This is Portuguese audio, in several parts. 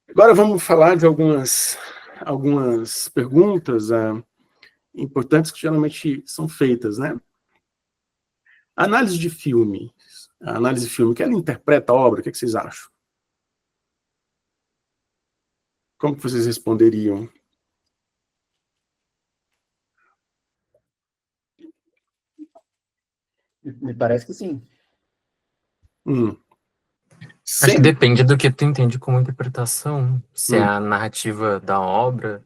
Agora vamos falar de algumas perguntas importantes que geralmente são feitas, né? A análise de filme, que ela interpreta a obra, o que vocês acham? Como que vocês responderiam? Me parece que sim. Hum. Acho que Sempre. depende do que tu entende como interpretação. Se é Hum. a narrativa da obra,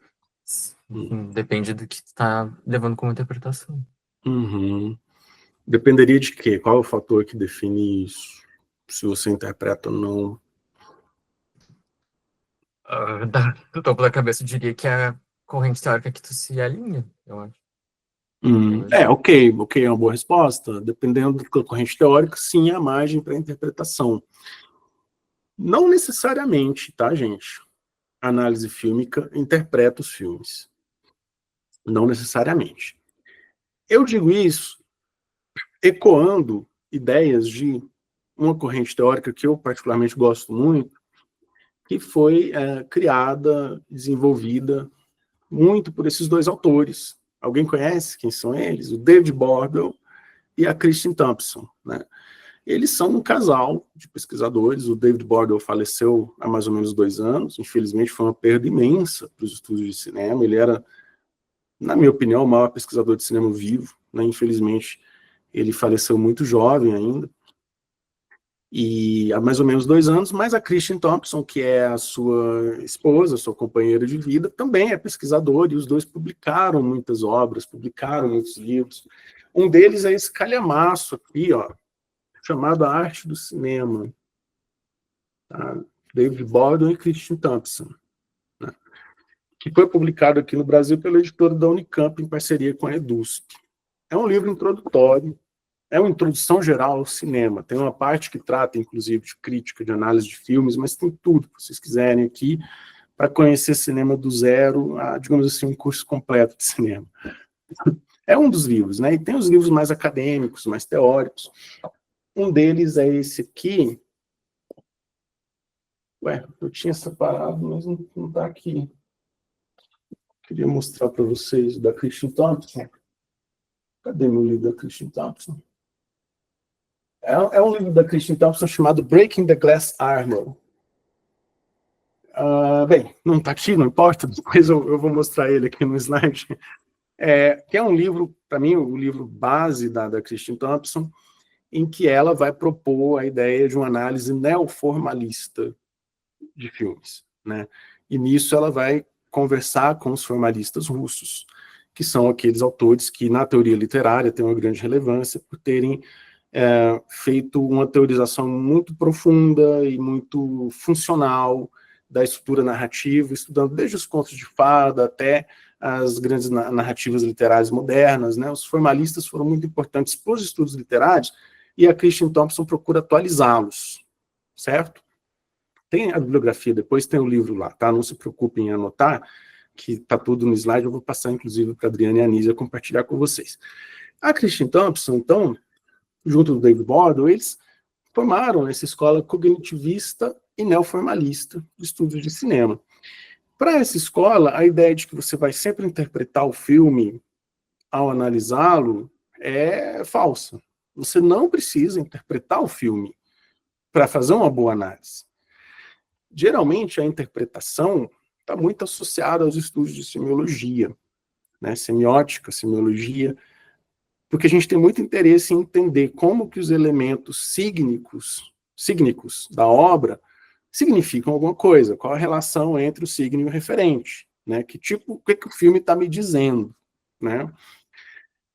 Hum. enfim, depende do que tu tá levando como interpretação. Uhum. Dependeria de quê? Qual é o fator que define isso? Se você interpreta ou não? Do topo da cabeça, eu diria que é a corrente teórica que tu se alinha, eu acho. Ok, é uma boa resposta. Dependendo da corrente teórica, sim, há margem para interpretação. Não necessariamente, tá, gente? A análise fílmica interpreta os filmes. Não necessariamente. Eu digo isso ecoando ideias de uma corrente teórica que eu particularmente gosto muito, que foi criada, desenvolvida muito por esses dois autores. Alguém conhece quem são eles? O David Bordwell e a Kristin Thompson, né? Eles são um casal de pesquisadores. O David Bordwell faleceu há mais ou menos 2 anos. Infelizmente, foi uma perda imensa para os estudos de cinema. Ele era, na minha opinião, o maior pesquisador de cinema vivo, né? Infelizmente, ele faleceu muito jovem ainda. E há mais ou menos 2 anos, mas a Kristin Thompson, que é a sua esposa, sua companheira de vida, também é pesquisadora, e os dois publicaram muitas obras, publicaram muitos livros. Um deles é esse calhamaço aqui, ó, chamado A Arte do Cinema. Tá? David Baldwin e Kristin Thompson, né? Que foi publicado aqui no Brasil pela editora da Unicamp, em parceria com a EDUSC. É um livro introdutório, é uma introdução geral ao cinema. Tem uma parte que trata, inclusive, de crítica, de análise de filmes, mas tem tudo que vocês quiserem aqui para conhecer cinema do zero, digamos assim, um curso completo de cinema. É um dos livros, né? E tem os livros mais acadêmicos, mais teóricos. Um deles é esse aqui. Ué, eu tinha separado, mas não está aqui. Queria mostrar para vocês da Kristin Thompson. Cadê meu livro da Kristin Thompson? É um livro da Kristin Thompson chamado Breaking the Glass Armor. Bem, não está aqui, não importa, depois eu vou mostrar ele aqui no slide. Que é um livro, para mim, o livro base da Kristin Thompson, em que ela vai propor a ideia de uma análise neoformalista de filmes, né? E nisso ela vai conversar com os formalistas russos, que são aqueles autores que, na teoria literária, têm uma grande relevância por terem feito uma teorização muito profunda e muito funcional da estrutura narrativa, estudando desde os contos de fada até as grandes narrativas literárias modernas, né? Os formalistas foram muito importantes para os estudos literários e a Kristin Thompson procura atualizá-los, certo? Tem a bibliografia, depois tem o livro lá, tá? Não se preocupem em anotar, que tá tudo no slide, eu vou passar, inclusive, para a Adriana e a Anísia compartilhar com vocês. A Kristin Thompson, então, junto do David Bordwell, eles formaram essa escola cognitivista e neoformalista de estudos de cinema. Para essa escola, a ideia de que você vai sempre interpretar o filme ao analisá-lo é falsa. Você não precisa interpretar o filme para fazer uma boa análise. Geralmente, a interpretação está muito associada aos estudos de semiologia, né? Semiótica, semiologia, porque a gente tem muito interesse em entender como que os elementos sígnicos da obra significam alguma coisa, qual a relação entre o signo e o referente, né? O que o filme está me dizendo, né?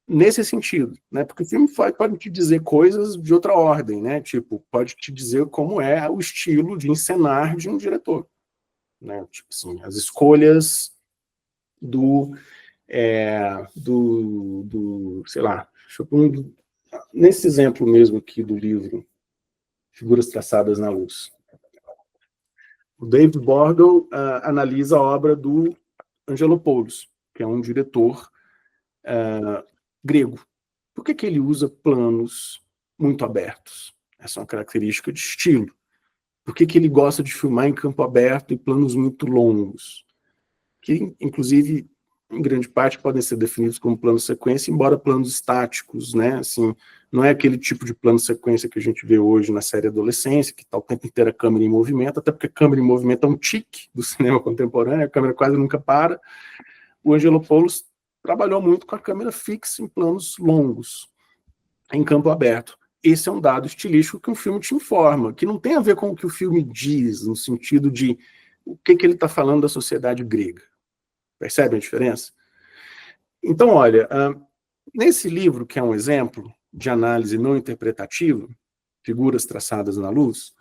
Nesse sentido, né? Porque o filme pode te dizer coisas de outra ordem, né? Tipo, pode te dizer como é o estilo de encenar de um diretor, né? Tipo assim, as escolhas sei lá, nesse exemplo mesmo aqui do livro, Figuras Traçadas na Luz. O David Bordwell analisa a obra do Angelopoulos, que é um diretor grego. Por que ele usa planos muito abertos? Essa é uma característica de estilo. Por que que ele gosta de filmar em campo aberto e planos muito longos? Que, inclusive, em grande parte, podem ser definidos como plano sequência, embora planos estáticos, né? Assim, não é aquele tipo de plano sequência que a gente vê hoje na série Adolescência, que está o tempo inteiro a câmera em movimento, até porque a câmera em movimento é um tique do cinema contemporâneo, a câmera quase nunca para. O Angelopoulos trabalhou muito com a câmera fixa em planos longos, em campo aberto. Esse é um dado estilístico que um filme te informa, que não tem a ver com o que o filme diz, no sentido de o que ele está falando da sociedade grega. Percebe a diferença? Então, olha, nesse livro, que é um exemplo de análise não interpretativa, figuras traçadas na luz,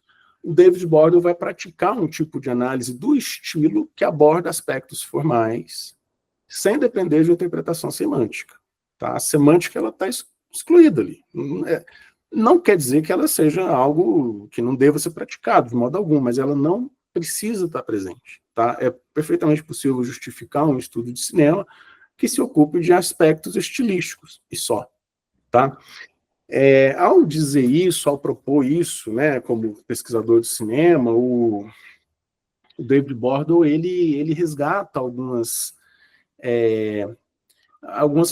o David Bordel vai praticar um tipo de análise do estilo que aborda aspectos formais, sem depender de interpretação semântica. Tá? A semântica está excluída ali. Não quer dizer que ela seja algo que não deva ser praticado, de modo algum, mas ela não precisa estar presente. Tá? É perfeitamente possível justificar um estudo de cinema que se ocupe de aspectos estilísticos, e só. Tá? Ao dizer isso, ao propor isso, né, como pesquisador de cinema, o David Bordel, ele resgata algumas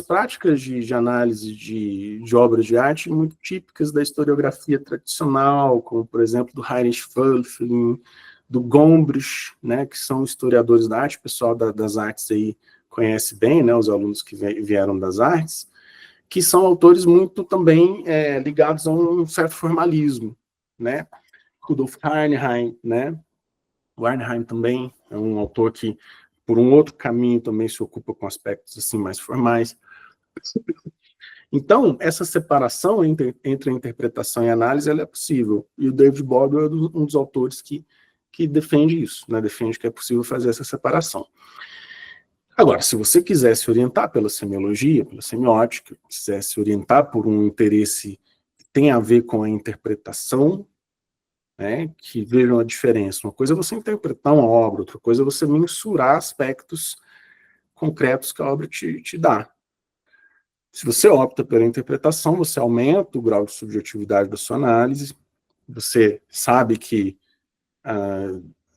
práticas de análise de obras de arte muito típicas da historiografia tradicional, como, por exemplo, do Heinrich Wölfflin, do Gombrich, né, que são historiadores da arte, o pessoal das artes aí conhece bem, né, os alunos que vieram das artes, que são autores muito também ligados a um certo formalismo, né, Rudolf Arnheim, né, o Arnheim também é um autor que, por um outro caminho, também se ocupa com aspectos assim mais formais. Então, essa separação entre a interpretação e a análise ela é possível, e o David Bordel é um dos autores que defende isso, né, defende que é possível fazer essa separação. Agora, se você quiser se orientar pela semiologia, pela semiótica, quiser se orientar por um interesse que tem a ver com a interpretação, né, que vejam a diferença. Uma coisa é você interpretar uma obra, outra coisa é você mensurar aspectos concretos que a obra te dá. Se você opta pela interpretação, você aumenta o grau de subjetividade da sua análise, você sabe que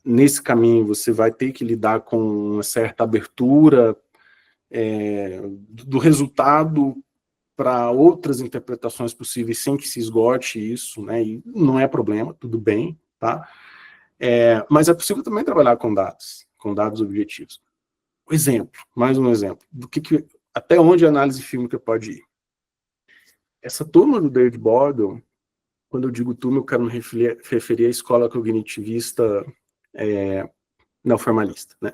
nesse caminho você vai ter que lidar com uma certa abertura do resultado para outras interpretações possíveis sem que se esgote isso, né? E não é problema, tudo bem, tá? Mas é possível também trabalhar com dados objetivos. Exemplo, mais um exemplo, até onde a análise fílmica pode ir. Essa turma do David Bordel, quando eu digo turma, eu quero me referir à escola cognitivista não formalista, né?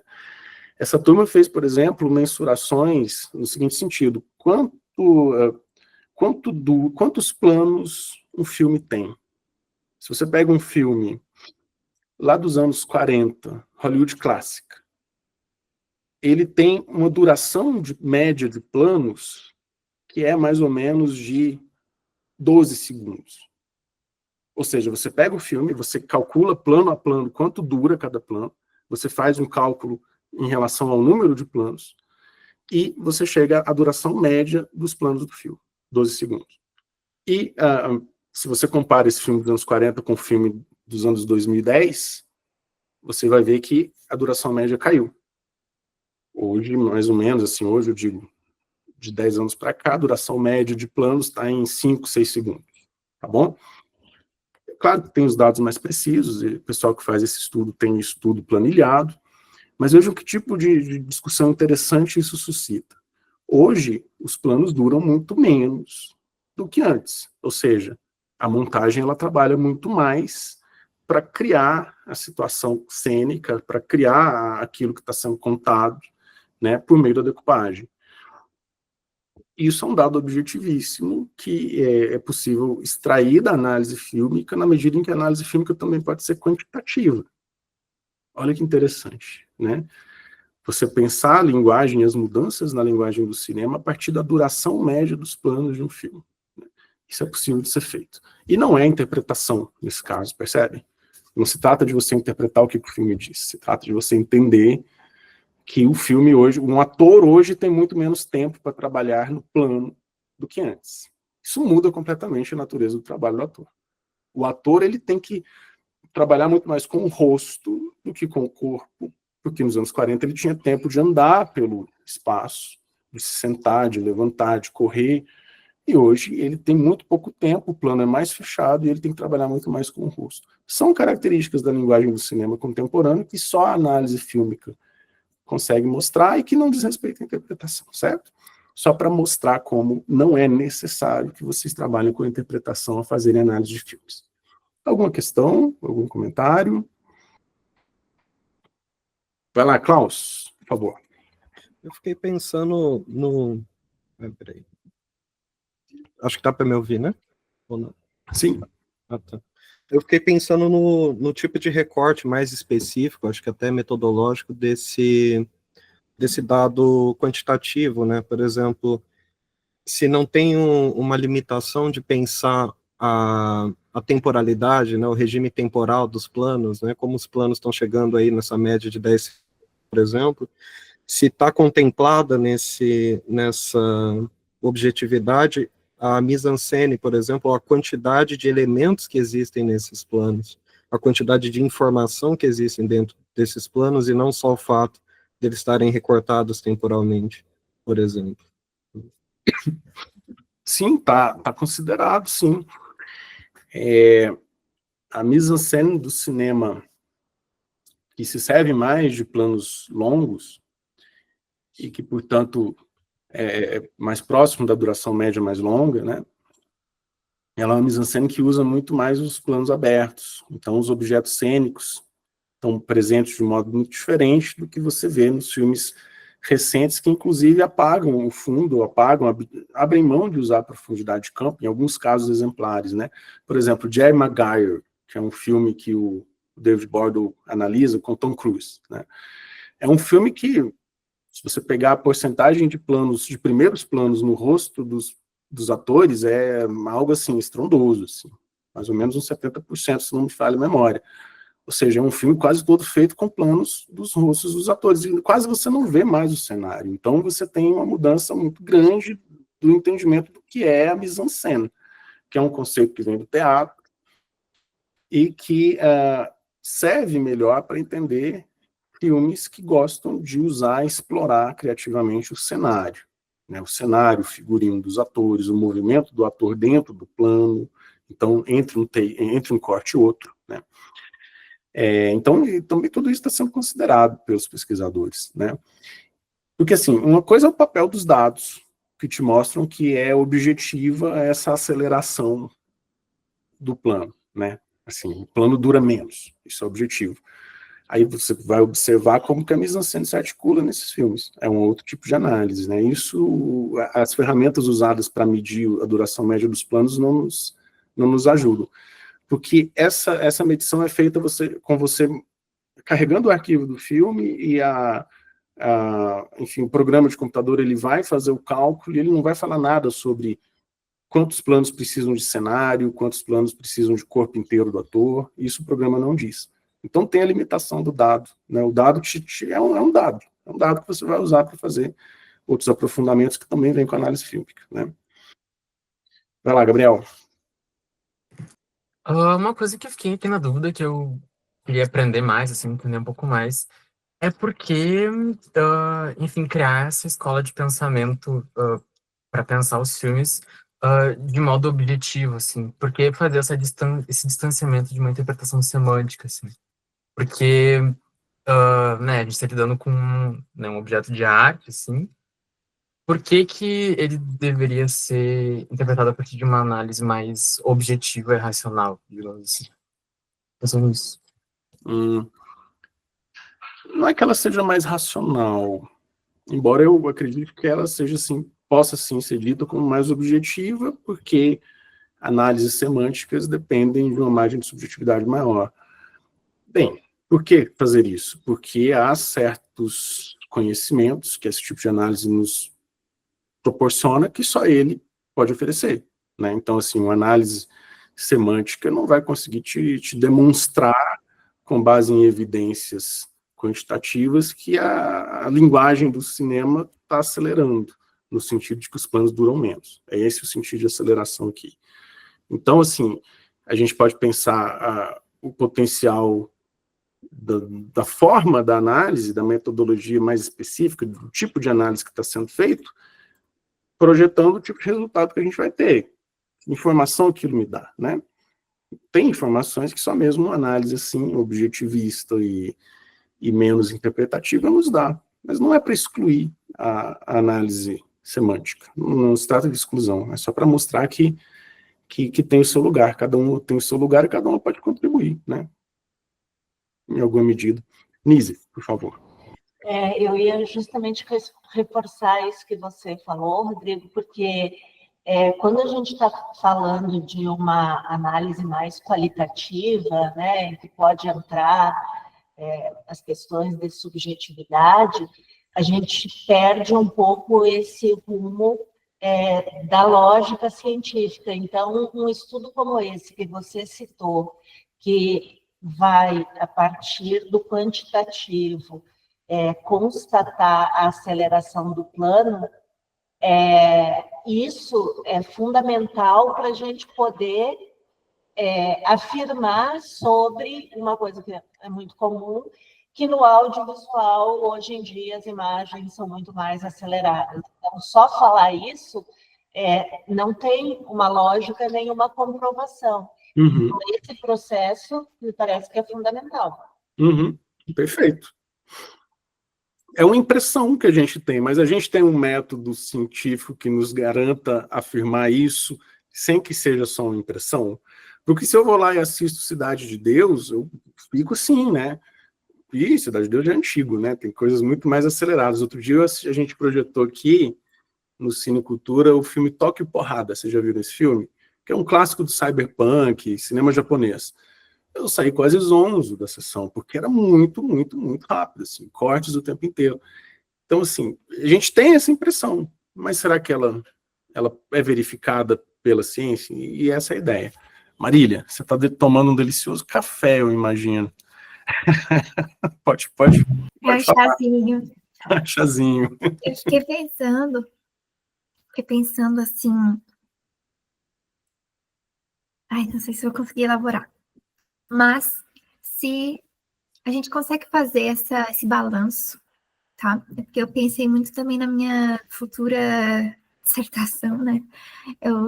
Essa turma fez, por exemplo, mensurações no seguinte sentido: quantos planos um filme tem? Se você pega um filme lá dos anos 40, Hollywood clássica, ele tem uma duração média de planos que é mais ou menos de 12 segundos. Ou seja, você pega o filme, você calcula plano a plano quanto dura cada plano, você faz um cálculo em relação ao número de planos, e você chega à duração média dos planos do filme, 12 segundos. E se você compara esse filme dos anos 40 com o filme dos anos 2010, você vai ver que a duração média caiu. Hoje, mais ou menos, assim, hoje eu digo, de 10 anos para cá, a duração média de planos está em 5, 6 segundos, tá bom? Claro que tem os dados mais precisos, e o pessoal que faz esse estudo tem estudo planilhado, mas vejam que tipo de discussão interessante isso suscita. Hoje, os planos duram muito menos do que antes, ou seja, a montagem ela trabalha muito mais para criar a situação cênica, para criar aquilo que está sendo contado, né, por meio da decupagem. Isso é um dado objetivíssimo que é possível extrair da análise fílmica, na medida em que a análise fílmica também pode ser quantitativa. Olha que interessante, né? Você pensar a linguagem e as mudanças na linguagem do cinema a partir da duração média dos planos de um filme. Isso é possível de ser feito. E não é interpretação, nesse caso, percebe? Não se trata de você interpretar o que o filme diz, se trata de você entender que o filme hoje, um ator hoje tem muito menos tempo para trabalhar no plano do que antes. Isso muda completamente a natureza do trabalho do ator. O ator, ele tem que trabalhar muito mais com o rosto do que com o corpo, porque nos anos 40 ele tinha tempo de andar pelo espaço, de se sentar, de levantar, de correr, e hoje ele tem muito pouco tempo, o plano é mais fechado e ele tem que trabalhar muito mais com o rosto. São características da linguagem do cinema contemporâneo que só a análise fílmica consegue mostrar e que não diz respeito à interpretação, certo? Só para mostrar como não é necessário que vocês trabalhem com a interpretação a fazerem análise de filmes. Alguma questão? Algum comentário? Vai lá, Klaus, por favor. Eu fiquei pensando no... peraí. Acho que dá para me ouvir, né? Ou não? Sim. Ah, tá. Eu fiquei pensando no tipo de recorte mais específico, acho que até metodológico, desse dado quantitativo, né? Por exemplo, se não tem uma limitação de pensar a temporalidade, né? O regime temporal dos planos, né? Como os planos estão chegando aí nessa média de 10, por exemplo, se está contemplada nessa objetividade a mise-en-scène, por exemplo, a quantidade de elementos que existem nesses planos, a quantidade de informação que existem dentro desses planos, e não só o fato de eles estarem recortados temporalmente, por exemplo. Sim, tá considerado, sim. A mise-en-scène do cinema, que se serve mais de planos longos, e que, portanto, é mais próximo da duração média mais longa, né? Ela é uma mise-en-scène que usa muito mais os planos abertos. Então, os objetos cênicos estão presentes de um modo muito diferente do que você vê nos filmes recentes, que inclusive apagam o fundo, abrem mão de usar a profundidade de campo, em alguns casos exemplares, né? Por exemplo, Jerry Maguire, que é um filme que o David Bordow analisa com Tom Cruise, né? É um filme que, se você pegar a porcentagem de planos, de primeiros planos no rosto dos atores, é algo assim, estrondoso, assim, mais ou menos uns 70%, se não me falha a memória. Ou seja, é um filme quase todo feito com planos dos rostos dos atores, e quase você não vê mais o cenário. Então você tem uma mudança muito grande do entendimento do que é a mise-en-scène, que é um conceito que vem do teatro e que serve melhor para entender filmes que gostam de usar e explorar criativamente o cenário, né? O cenário, o figurino dos atores, o movimento do ator dentro do plano, então entre um corte e outro, né? Então, também tudo isso está sendo considerado pelos pesquisadores, né? Porque, assim, uma coisa é o papel dos dados, que te mostram que é objetiva essa aceleração do plano, né? Assim, o plano dura menos, isso é objetivo. Aí você vai observar como que a mise-en-scène se articula nesses filmes. É um outro tipo de análise, né? Isso, as ferramentas usadas para medir a duração média dos planos não nos ajudam. Porque essa medição é feita com você carregando o arquivo do filme e enfim, o programa de computador ele vai fazer o cálculo e ele não vai falar nada sobre quantos planos precisam de cenário, quantos planos precisam de corpo inteiro do ator, isso o programa não diz. Então tem a limitação do dado, né? O dado é um dado que você vai usar para fazer outros aprofundamentos que também vêm com análise fílmica, né? Vai lá, Gabriel. Uma coisa que eu fiquei na dúvida, que eu queria aprender mais, assim, entender um pouco mais, é porque, enfim, criar essa escola de pensamento para pensar os filmes de modo objetivo, assim, porque fazer esse distanciamento de uma interpretação semântica, assim, porque, né, a gente está lidando com né, um objeto de arte, assim, por que que ele deveria ser interpretado a partir de uma análise mais objetiva e racional, digamos assim? Pensando nisso. Não é que ela seja mais racional, embora eu acredite que ela seja, assim, possa sim ser dita como mais objetiva, porque análises semânticas dependem de uma margem de subjetividade maior. Bem, por que fazer isso? Porque há certos conhecimentos que esse tipo de análise nos proporciona que só ele pode oferecer, né? Então, assim, uma análise semântica não vai conseguir te demonstrar, com base em evidências quantitativas, que a linguagem do cinema está acelerando, no sentido de que os planos duram menos. É esse o sentido de aceleração aqui. Então, assim, a gente pode pensar o potencial da forma da análise, da metodologia mais específica, do tipo de análise que está sendo feito, projetando o tipo de resultado que a gente vai ter. Que informação aquilo me dá, né? Tem informações que só mesmo uma análise assim, objetivista e menos interpretativa nos dá, mas não é para excluir a análise semântica, não se trata de exclusão, é só para mostrar que tem o seu lugar, cada um tem o seu lugar e cada um pode contribuir, né? Em alguma medida. Nise, por favor. Eu ia justamente reforçar isso que você falou, Rodrigo, porque quando a gente está falando de uma análise mais qualitativa, né, que pode entrar as questões de subjetividade, a gente perde um pouco esse rumo da lógica científica. Então, um estudo como esse que você citou, que vai, a partir do quantitativo, constatar a aceleração do plano, isso é fundamental para a gente poder afirmar sobre uma coisa que é muito comum, que no audiovisual, hoje em dia, as imagens são muito mais aceleradas. Então, só falar isso não tem uma lógica nem uma comprovação. Uhum. Então, esse processo me parece que é fundamental. Uhum. Perfeito. É uma impressão que a gente tem, mas a gente tem um método científico que nos garanta afirmar isso sem que seja só uma impressão. Porque se eu vou lá e assisto Cidade de Deus, eu fico assim, né? E Cidade de Deus é antigo, né? Tem coisas muito mais aceleradas. Outro dia a gente projetou aqui no Cine Cultura o filme Tóquio Porrada. Vocês já viram esse filme? Que é um clássico do cyberpunk, cinema japonês. Eu saí quase zonzo da sessão, porque era muito, muito, muito rápido, assim, cortes o tempo inteiro. Então, assim, a gente tem essa impressão, mas será que ela é verificada pela ciência? E essa é a ideia. Marília, você está tomando um delicioso café, eu imagino. pode É um chazinho. Chazinho. Eu fiquei pensando assim... Ai, não sei se eu vou conseguir elaborar. Mas, se a gente consegue fazer esse balanço, tá? É porque eu pensei muito também na minha futura dissertação, né?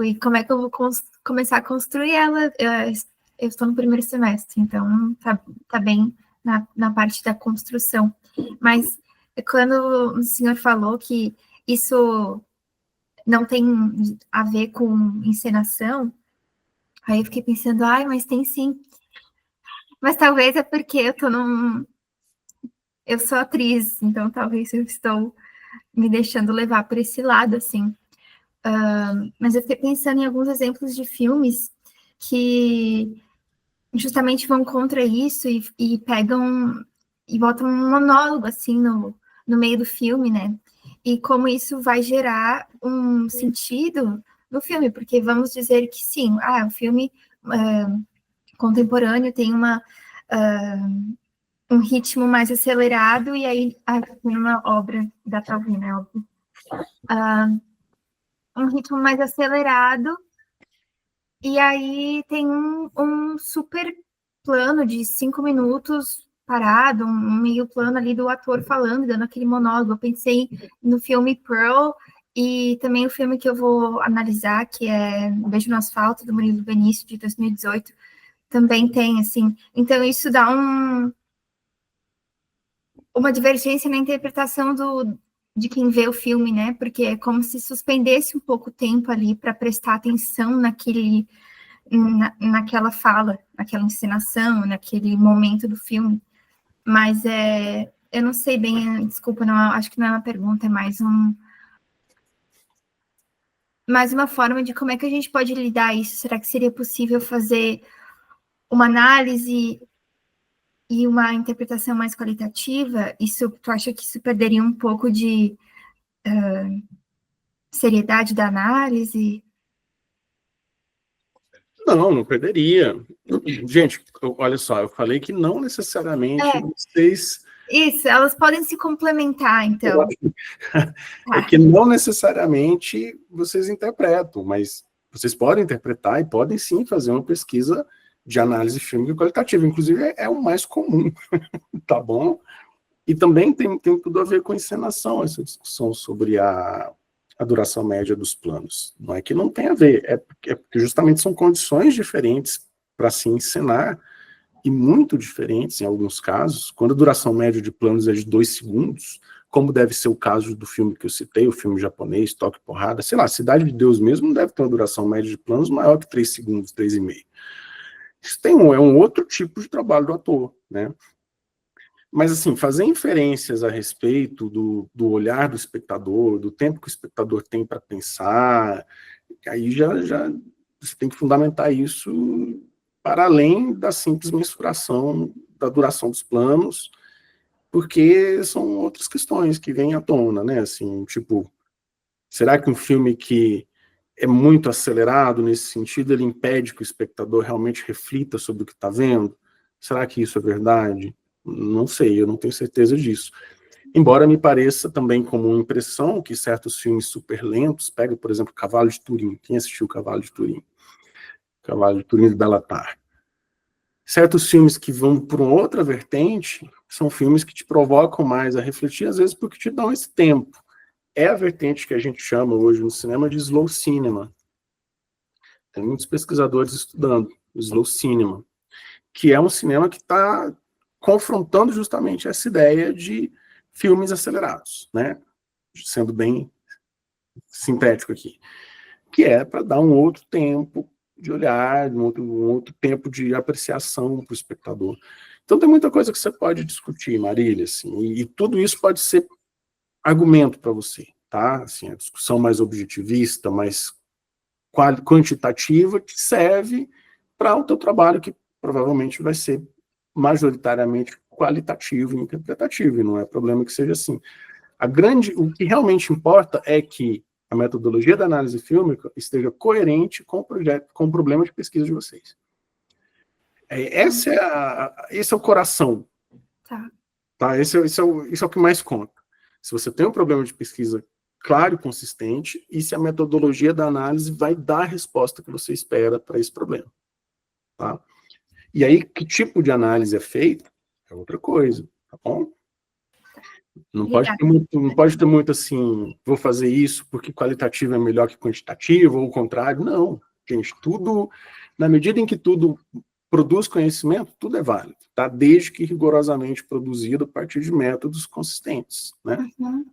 E como é que eu vou começar a construir ela? Eu estou no primeiro semestre, então tá bem na parte da construção. Mas quando o senhor falou que isso não tem a ver com encenação, aí eu fiquei pensando, mas tem sim. Mas talvez é porque eu sou atriz, então talvez eu estou me deixando levar por esse lado, assim. Mas eu fiquei pensando em alguns exemplos de filmes que justamente vão contra isso e pegam e botam um monólogo, assim, no meio do filme, né? E como isso vai gerar um sentido no filme, porque vamos dizer que sim, o filme contemporâneo tem um ritmo mais acelerado, e aí uma obra da Talvin, né? Um ritmo mais acelerado, e aí tem um super plano de 5 minutos parado, um meio plano ali do ator falando, dando aquele monólogo. Eu pensei no filme Pearl, e também o filme que eu vou analisar, que é Beijo no Asfalto, do Murilo Benício, de 2018, também tem, assim. Então, isso dá uma divergência na interpretação de quem vê o filme, né? Porque é como se suspendesse um pouco o tempo ali para prestar atenção naquela fala, naquela encenação, naquele momento do filme. Mas eu não sei bem, desculpa, não, acho que não é uma pergunta, é mais uma forma de como é que a gente pode lidar isso. Será que seria possível fazer uma análise e uma interpretação mais qualitativa? Tu acha que isso perderia um pouco de seriedade da análise? Não perderia. Gente, olha só, eu falei que não necessariamente vocês... Isso, elas podem se complementar, então. É que não necessariamente vocês interpretam, mas vocês podem interpretar e podem sim fazer uma pesquisa de análise fílmica qualitativa, inclusive é o mais comum, tá bom? E também tem tudo a ver com encenação, essa discussão sobre a duração média dos planos. Não é que não tem a ver, é porque justamente são condições diferentes para se encenar, e muito diferentes em alguns casos. Quando a duração média de planos é de 2 segundos, como deve ser o caso do filme que eu citei, o filme japonês, Toque Porrada, sei lá, Cidade de Deus mesmo não deve ter uma duração média de planos maior que 3 segundos, 3,5. Isso é um outro tipo de trabalho do ator, né? Mas, assim, fazer inferências a respeito do olhar do espectador, do tempo que o espectador tem para pensar, aí já você tem que fundamentar isso para além da simples mensuração da duração dos planos, porque são outras questões que vêm à tona, né? Assim, tipo, será que um filme que é muito acelerado nesse sentido, ele impede que o espectador realmente reflita sobre o que está vendo? Será que isso é verdade? Não sei, eu não tenho certeza disso. Embora me pareça também como uma impressão que certos filmes super lentos, pega, por exemplo, Cavalo de Turim. Quem assistiu Cavalo de Turim? Cavalo de Turim de Belatar. Certos filmes que vão por uma outra vertente são filmes que te provocam mais a refletir, às vezes porque te dão esse tempo. É a vertente que a gente chama hoje no cinema de slow cinema. Tem muitos pesquisadores estudando o slow cinema, que é um cinema que está confrontando justamente essa ideia de filmes acelerados, né? Sendo bem sintético aqui, que é para dar um outro tempo de olhar, um outro tempo de apreciação para o espectador. Então tem muita coisa que você pode discutir, Marília, assim, e tudo isso pode ser argumento para você, tá? Assim, a discussão mais objetivista, mais quantitativa, que serve para o teu trabalho, que provavelmente vai ser majoritariamente qualitativo e interpretativo, e não é problema que seja assim. O que realmente importa é que a metodologia da análise fílmica esteja coerente com o problema de pesquisa de vocês. Esse é o coração. Tá? Isso é o que mais conta. Se você tem um problema de pesquisa claro e consistente, e se a metodologia da análise vai dar a resposta que você espera para esse problema. Tá? E aí, que tipo de análise é feita é outra coisa, tá bom? Não pode ter muito assim, vou fazer isso porque qualitativo é melhor que quantitativo, ou o contrário. Não, gente, tudo, na medida em que tudo produz conhecimento, tudo é válido, tá? Desde que rigorosamente produzido a partir de métodos consistentes, né? Uhum.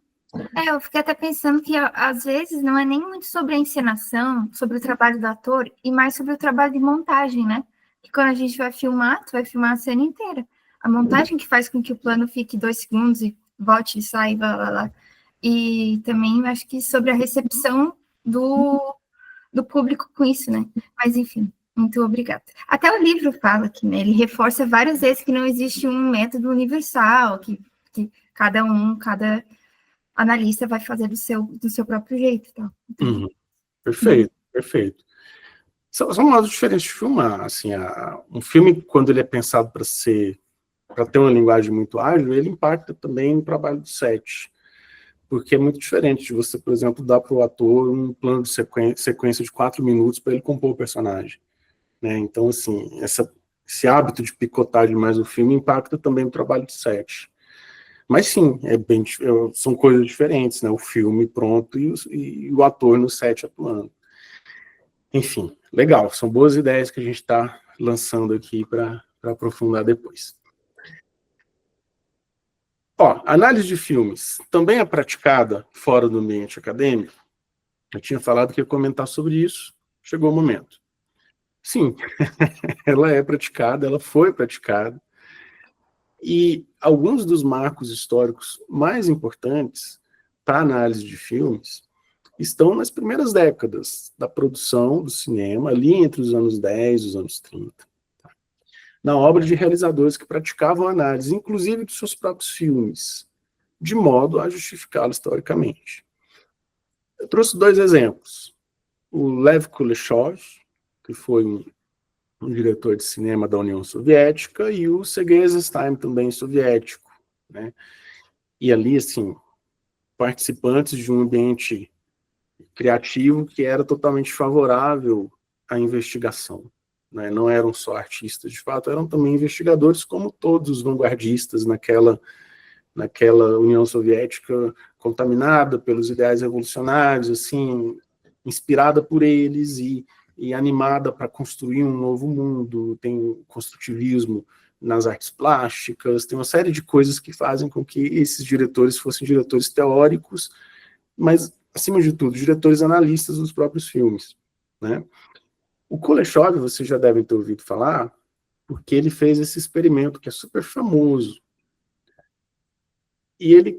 Eu fiquei até pensando que, às vezes, não é nem muito sobre a encenação, sobre o trabalho do ator, e mais sobre o trabalho de montagem, né? Que quando a gente vai filmar, tu vai filmar a cena inteira. A montagem que faz com que o plano fique 2 segundos e volte e sai, blá, blá, blá. E também, acho que sobre a recepção do público com isso, né? Mas, enfim, muito obrigada. Até o livro fala aqui, né? Ele reforça várias vezes que não existe um método universal, que cada analista vai fazer do seu próprio jeito. Tá? Uhum. Perfeito. São modos diferentes de filmar. Assim, um filme, quando ele é pensado para ter uma linguagem muito ágil, ele impacta também o trabalho do set. Porque é muito diferente de você, por exemplo, dar para o ator um plano de sequência de 4 minutos para ele compor o personagem. Né? Então, assim, esse hábito de picotar demais o filme impacta também o trabalho do set. Mas sim, são coisas diferentes, né? O filme pronto e o ator no set atuando. Enfim, legal. São boas ideias que a gente está lançando aqui para aprofundar depois. Análise de filmes também é praticada fora do ambiente acadêmico? Eu tinha falado que ia comentar sobre isso. Chegou o momento. Sim, ela é praticada, ela foi praticada. E alguns dos marcos históricos mais importantes para a análise de filmes estão nas primeiras décadas da produção do cinema, ali entre os anos 10 e os anos 30. Na obra de realizadores que praticavam análise, inclusive dos seus próprios filmes, de modo a justificá-lo historicamente. Eu trouxe 2 exemplos. O Lev Kuleshov, que foi um diretor de cinema da União Soviética, e o Sergei Eisenstein, também soviético, né? E ali, assim, participantes de um ambiente criativo que era totalmente favorável à investigação, né? Não eram só artistas, de fato, eram também investigadores, como todos os vanguardistas naquela União Soviética contaminada pelos ideais revolucionários, assim, inspirada por eles e animada para construir um novo mundo. Tem construtivismo nas artes plásticas, tem uma série de coisas que fazem com que esses diretores fossem diretores teóricos, mas, acima de tudo, diretores analistas dos próprios filmes, né? O Kuleshov, vocês já devem ter ouvido falar, porque ele fez esse experimento que é super famoso. E ele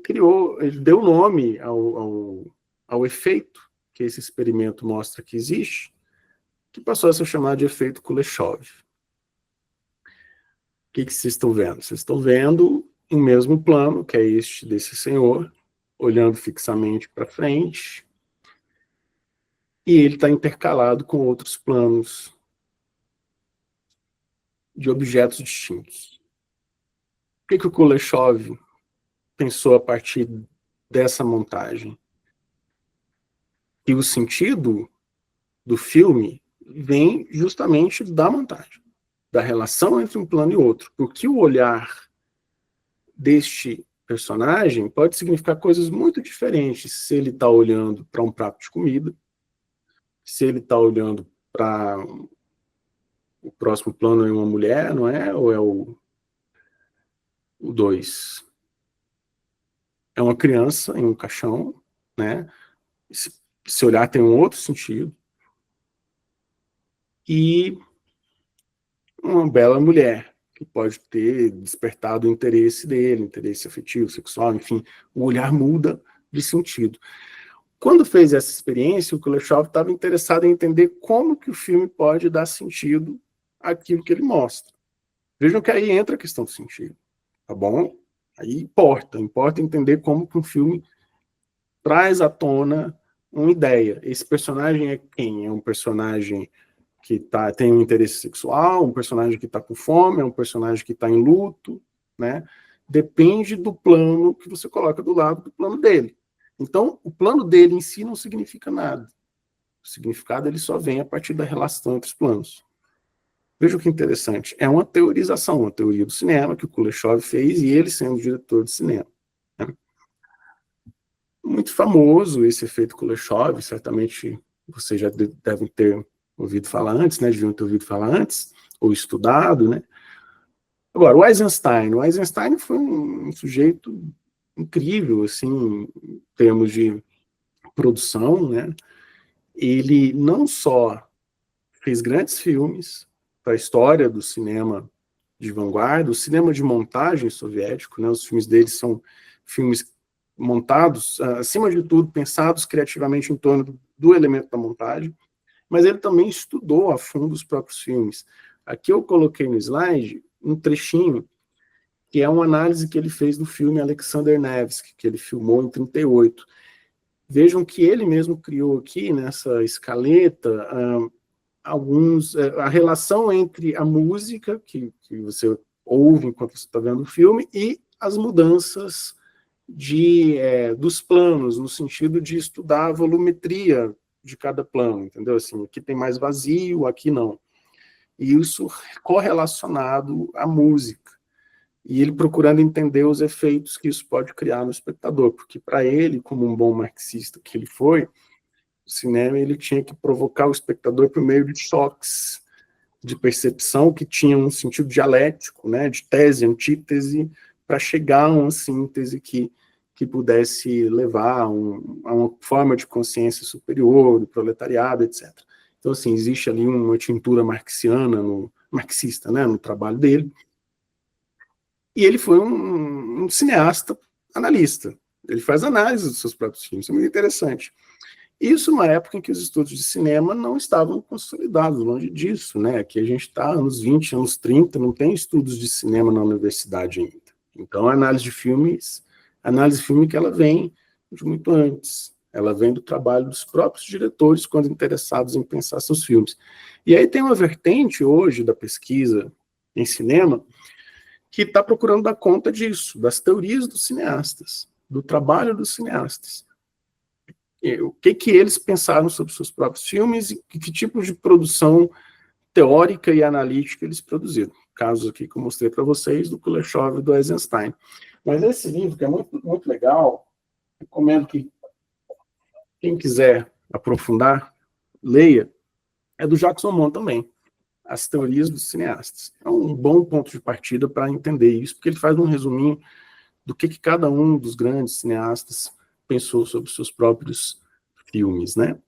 deu nome ao efeito que esse experimento mostra que existe, que passou a ser chamado de efeito Kuleshov. O que vocês estão vendo? Vocês estão vendo o mesmo plano, que é este desse senhor, olhando fixamente para frente, e ele está intercalado com outros planos de objetos distintos. O que o Kuleshov pensou a partir dessa montagem? E o sentido do filme vem justamente da montagem, da relação entre um plano e outro, porque o olhar deste personagem pode significar coisas muito diferentes se ele está olhando para um prato de comida, se ele está olhando para o próximo plano é uma mulher, não é? Ou é o 2? É uma criança em um caixão, né? Esse olhar tem um outro sentido. E uma bela mulher, que pode ter despertado o interesse dele, interesse afetivo, sexual, enfim, o olhar muda de sentido. Quando fez essa experiência, o Kuleshov estava interessado em entender como que o filme pode dar sentido àquilo que ele mostra. Vejam que aí entra a questão do sentido, tá bom? Aí importa entender como que um filme traz à tona uma ideia. Esse personagem é quem? É um personagem que tem um interesse sexual, um personagem que está com fome, é um personagem que está em luto, né? Depende do plano que você coloca do lado do plano dele. Então, o plano dele em si não significa nada. O significado ele só vem a partir da relação entre os planos. Veja que interessante. É uma teorização, uma teoria do cinema que o Kuleshov fez, e ele sendo diretor de cinema, né? Muito famoso esse efeito Kuleshov, certamente vocês já devem ter ouvido falar antes, né? Deviam ter ouvido falar antes, ou estudado, né? Agora, o Eisenstein foi um sujeito incrível, assim, em termos de produção, né? Ele não só fez grandes filmes para a história do cinema de vanguarda, o cinema de montagem soviético, né? Os filmes dele são filmes montados, acima de tudo, pensados criativamente em torno do elemento da montagem, mas ele também estudou a fundo os próprios filmes. Aqui eu coloquei no slide um trechinho, que é uma análise que ele fez do filme Alexander Nevsky, que ele filmou em 1938. Vejam que ele mesmo criou aqui, nessa escaleta, a relação entre a música, que você ouve enquanto você está vendo o filme, e as mudanças dos planos, no sentido de estudar a volumetria de cada plano, entendeu? Assim, aqui tem mais vazio, aqui não. E isso correlacionado à música. E ele procurando entender os efeitos que isso pode criar no espectador, porque para ele, como um bom marxista que ele foi, o cinema ele tinha que provocar o espectador por meio de choques de percepção que tinham um sentido dialético, né, de tese, antítese, para chegar a uma síntese que pudesse levar a uma forma de consciência superior, do proletariado, etc. Então, assim, existe ali uma tintura marxista, né, no trabalho dele. E ele foi um cineasta analista. Ele faz análise dos seus próprios filmes, isso é muito interessante. Isso numa época em que os estudos de cinema não estavam consolidados, longe disso, né? Aqui a gente está anos 20, anos 30, não tem estudos de cinema na universidade ainda. Então, a análise fílmica, ela vem de muito antes. Ela vem do trabalho dos próprios diretores, quando interessados em pensar seus filmes. E aí tem uma vertente hoje da pesquisa em cinema que está procurando dar conta disso, das teorias dos cineastas, do trabalho dos cineastas. O que eles pensaram sobre seus próprios filmes e que tipo de produção teórica e analítica eles produziram. Casos aqui que eu mostrei para vocês, do Kuleshov e do Eisenstein. Mas esse livro, que é muito, muito legal, recomendo que quem quiser aprofundar, leia, é do Jacques Aumont também, As Teorias dos Cineastas. É um bom ponto de partida para entender isso, porque ele faz um resuminho do que cada um dos grandes cineastas pensou sobre seus próprios filmes, né?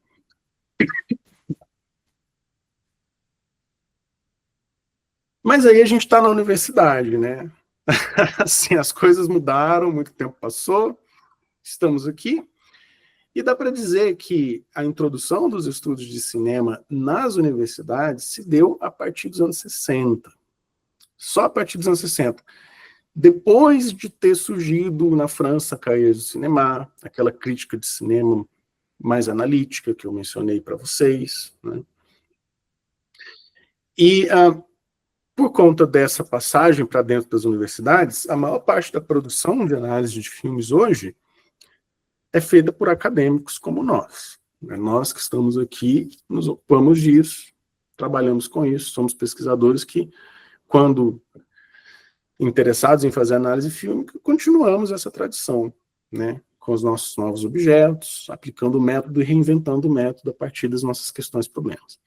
Mas aí a gente está na universidade, né? Assim, as coisas mudaram, muito tempo passou, estamos aqui, e dá para dizer que a introdução dos estudos de cinema nas universidades se deu a partir dos anos 60. Só a partir dos anos 60. Depois de ter surgido na França Cahiers du Cinéma, aquela crítica de cinema mais analítica que eu mencionei para vocês, né? E por conta dessa passagem para dentro das universidades, a maior parte da produção de análise de filmes hoje é feita por acadêmicos como nós. Nós que estamos aqui, nos ocupamos disso, trabalhamos com isso, somos pesquisadores que, quando interessados em fazer análise fílmica, continuamos essa tradição, né, com os nossos novos objetos, aplicando o método e reinventando o método a partir das nossas questões e problemas.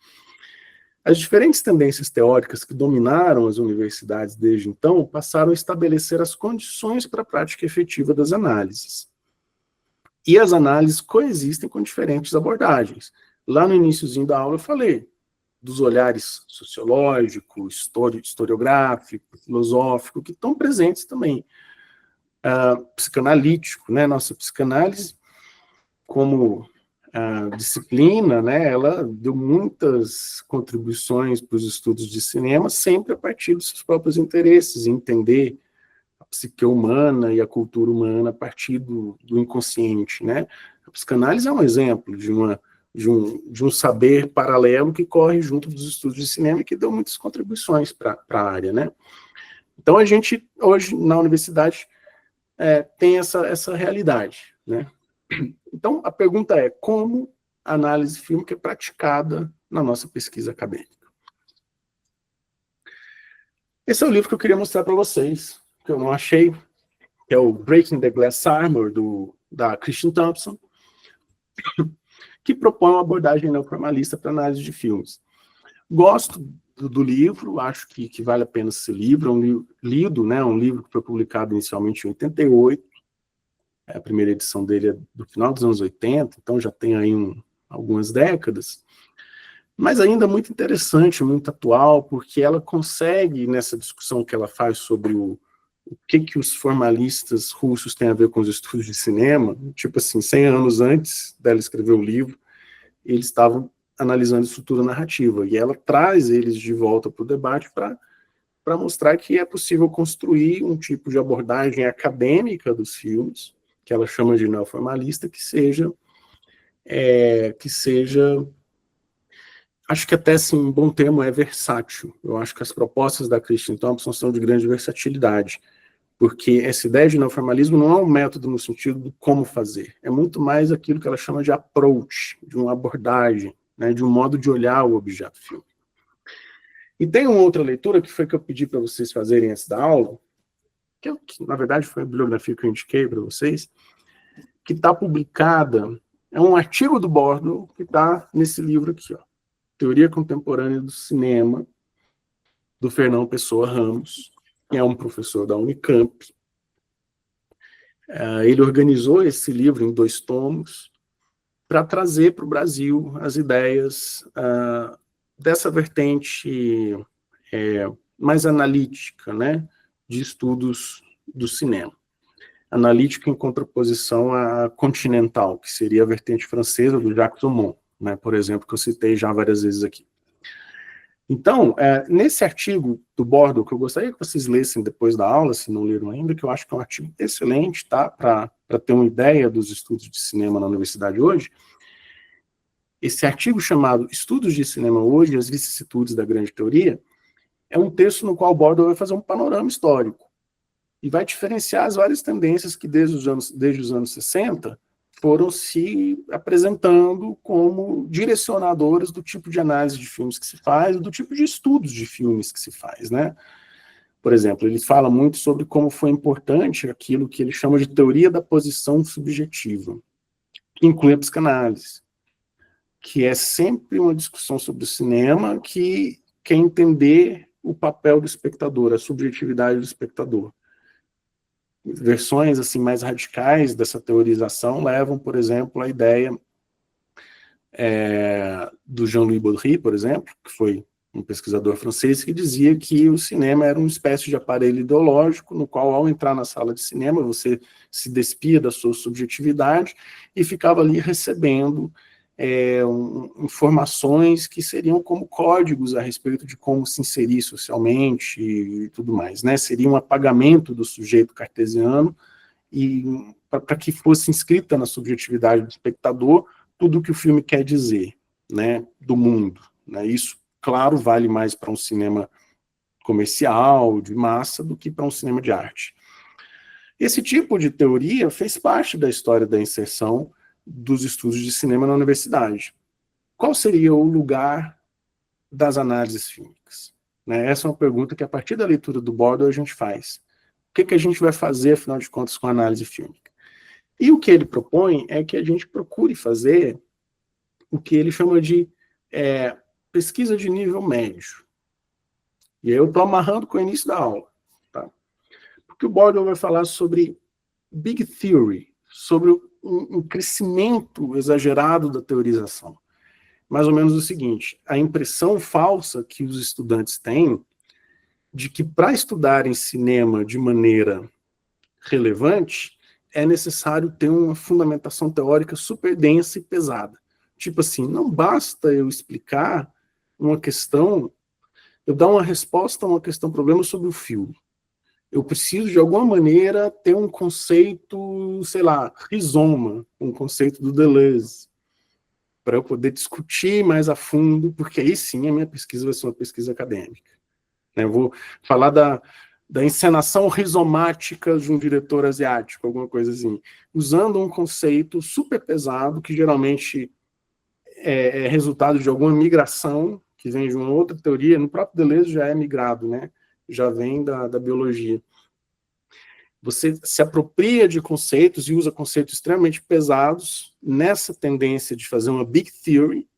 As diferentes tendências teóricas que dominaram as universidades desde então passaram a estabelecer as condições para a prática efetiva das análises. E as análises coexistem com diferentes abordagens. Lá no iniciozinho da aula eu falei dos olhares sociológico, historiográfico, filosófico, que estão presentes também. Psicanalítico, né? Nossa psicanálise, como disciplina, né? Ela deu muitas contribuições para os estudos de cinema, sempre a partir dos seus próprios interesses, entender a psique humana e a cultura humana a partir do inconsciente, né? A psicanálise é um exemplo de um saber paralelo que corre junto dos estudos de cinema e que deu muitas contribuições para a área, né? Então, a gente, hoje, na universidade, tem essa realidade, né? Então, a pergunta é, como a análise fílmica é praticada na nossa pesquisa acadêmica? Esse é o livro que eu queria mostrar para vocês, que eu não achei, que é o Breaking the Glass Armor, da Christian Thompson, que propõe uma abordagem neoformalista para análise de filmes. Gosto do livro, acho que vale a pena ser livro, é um livro lido, né, um livro que foi publicado inicialmente em 88, a primeira edição dele é do final dos anos 80, então já tem aí algumas décadas, mas ainda muito interessante, muito atual, porque ela consegue, nessa discussão que ela faz sobre o que os formalistas russos têm a ver com os estudos de cinema, tipo assim, 100 anos antes dela escrever o livro, eles estavam analisando estrutura narrativa, e ela traz eles de volta para o debate para mostrar que é possível construir um tipo de abordagem acadêmica dos filmes, que ela chama de neoformalista, que seja, acho que até assim, um bom termo é versátil. Eu acho que as propostas da Christian Thompson são de grande versatilidade, porque essa ideia de neoformalismo não é um método no sentido de como fazer, é muito mais aquilo que ela chama de approach, de uma abordagem, né, de um modo de olhar o objeto filme. E tem uma outra leitura, que foi que eu pedi para vocês fazerem antes da aula, que na verdade foi a bibliografia que eu indiquei para vocês, que está publicada, é um artigo do Bordo que está nesse livro aqui, ó, Teoria Contemporânea do Cinema, do Fernão Pessoa Ramos, que é um professor da Unicamp. Ele organizou esse livro em 2 tomos para trazer para o Brasil as ideias dessa vertente mais analítica, né, de estudos do cinema. Analítica em contraposição à continental, que seria a vertente francesa do Jacques Aumont, né, por exemplo, que eu citei já várias vezes aqui. Então, nesse artigo do Bordo, que eu gostaria que vocês lessem depois da aula, se não leram ainda, que eu acho que é um artigo excelente, tá, para ter uma ideia dos estudos de cinema na universidade hoje, esse artigo chamado Estudos de Cinema Hoje, as vicissitudes da grande teoria, é um texto no qual o Bordo vai fazer um panorama histórico e vai diferenciar as várias tendências que desde os anos 60 foram se apresentando como direcionadores do tipo de análise de filmes que se faz, do tipo de estudos de filmes que se faz, né? Por exemplo, ele fala muito sobre como foi importante aquilo que ele chama de teoria da posição subjetiva, que inclui a psicanálise, que é sempre uma discussão sobre o cinema que quer entender o papel do espectador, a subjetividade do espectador. Versões assim mais radicais dessa teorização levam, por exemplo, à ideia do Jean-Louis Baudry, por exemplo, que foi um pesquisador francês, que dizia que o cinema era uma espécie de aparelho ideológico, no qual, ao entrar na sala de cinema, você se despia da sua subjetividade e ficava ali recebendo informações que seriam como códigos a respeito de como se inserir socialmente e tudo mais, né? Seria um apagamento do sujeito cartesiano e para que fosse inscrita na subjetividade do espectador tudo o que o filme quer dizer, né, do mundo, né? Isso, claro, vale mais para um cinema comercial, de massa, do que para um cinema de arte. Esse tipo de teoria fez parte da história da inserção dos estudos de cinema na universidade. Qual seria o lugar das análises fílmicas? Né? Essa é uma pergunta que, a partir da leitura do Bordel, a gente faz. O que a gente vai fazer, afinal de contas, com a análise fílmica? E o que ele propõe é que a gente procure fazer o que ele chama de pesquisa de nível médio. E aí eu estou amarrando com o início da aula. Tá? Porque o Bordel vai falar sobre Big Theory, sobre um crescimento exagerado da teorização. Mais ou menos o seguinte: a impressão falsa que os estudantes têm de que, para estudarem cinema de maneira relevante, é necessário ter uma fundamentação teórica super densa e pesada. Tipo assim, não basta eu explicar uma questão, eu dar uma resposta a uma questão, problema sobre o filme. Eu preciso, de alguma maneira, ter um conceito, sei lá, rizoma, um conceito do Deleuze, para eu poder discutir mais a fundo, porque aí sim a minha pesquisa vai ser uma pesquisa acadêmica. Eu vou falar da encenação rizomática de um diretor asiático, alguma coisa assim, usando um conceito super pesado, que geralmente é resultado de alguma migração, que vem de uma outra teoria. No próprio Deleuze já é migrado, né? Já vem da biologia. Você se apropria de conceitos e usa conceitos extremamente pesados nessa tendência de fazer uma big theory,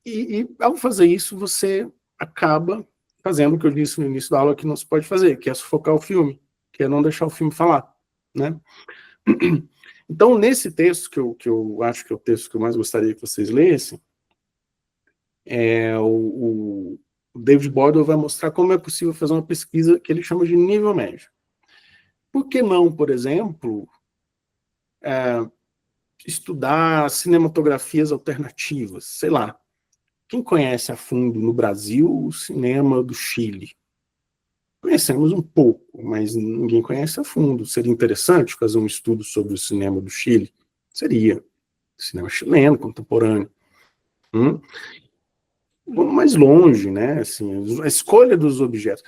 e ao fazer isso, você acaba fazendo o que eu disse no início da aula que não se pode fazer, que é sufocar o filme, que é não deixar o filme falar, né? Então, nesse texto, que eu acho que é o texto que eu mais gostaria que vocês lessem, o David Bordel vai mostrar como é possível fazer uma pesquisa que ele chama de nível médio. Por que não, por exemplo, estudar cinematografias alternativas? Sei lá, quem conhece a fundo no Brasil o cinema do Chile? Conhecemos um pouco, mas ninguém conhece a fundo. Seria interessante fazer um estudo sobre o cinema do Chile? Seria. Cinema chileno, contemporâneo. Vamos mais longe, né? Assim, a escolha dos objetos.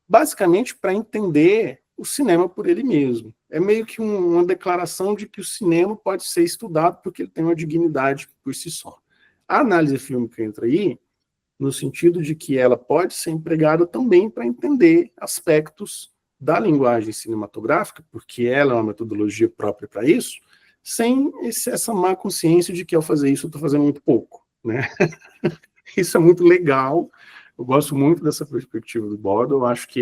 Basicamente, para entender o cinema por ele mesmo. É meio que uma declaração de que o cinema pode ser estudado porque ele tem uma dignidade por si só. A análise fílmica entra aí no sentido de que ela pode ser empregada também para entender aspectos da linguagem cinematográfica, porque ela é uma metodologia própria para isso, sem essa má consciência de que, ao fazer isso, eu estou fazendo muito pouco, né? Isso é muito legal. Eu gosto muito dessa perspectiva do Bordel. Eu acho que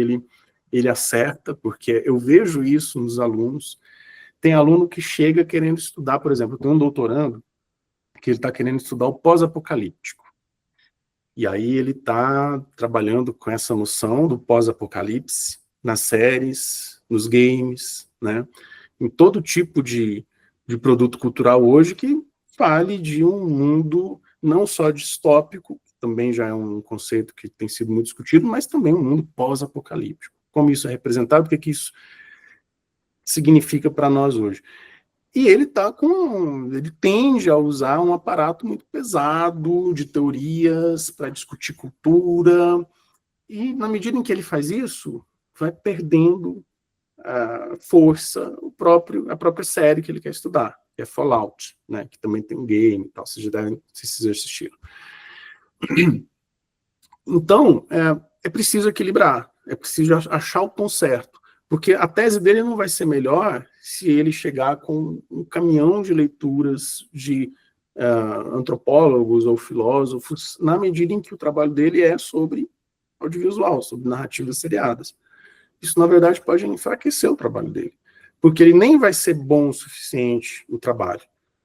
ele acerta, porque eu vejo isso nos alunos. Tem aluno que chega querendo estudar, por exemplo, eu tenho um doutorando que ele está querendo estudar o pós-apocalíptico. E aí ele está trabalhando com essa noção do pós-apocalipse nas séries, nos games, né? Em todo tipo de produto cultural hoje que fale de um mundo não só distópico, que também já é um conceito que tem sido muito discutido, mas também um mundo pós-apocalíptico. Como isso é representado, o que isso significa para nós hoje. E ele tende a usar um aparato muito pesado de teorias para discutir cultura, e na medida em que ele faz isso, vai perdendo a força a própria série que ele quer estudar, que é Fallout, né, que também tem um game e tal, vocês já devem, se vocês assistiram. Então, é preciso equilibrar, é preciso achar o tom certo, porque a tese dele não vai ser melhor se ele chegar com um caminhão de leituras de antropólogos ou filósofos, na medida em que o trabalho dele é sobre audiovisual, sobre narrativas seriadas. Isso, na verdade, pode enfraquecer o trabalho dele, porque ele nem vai ser bom o suficiente no trabalho,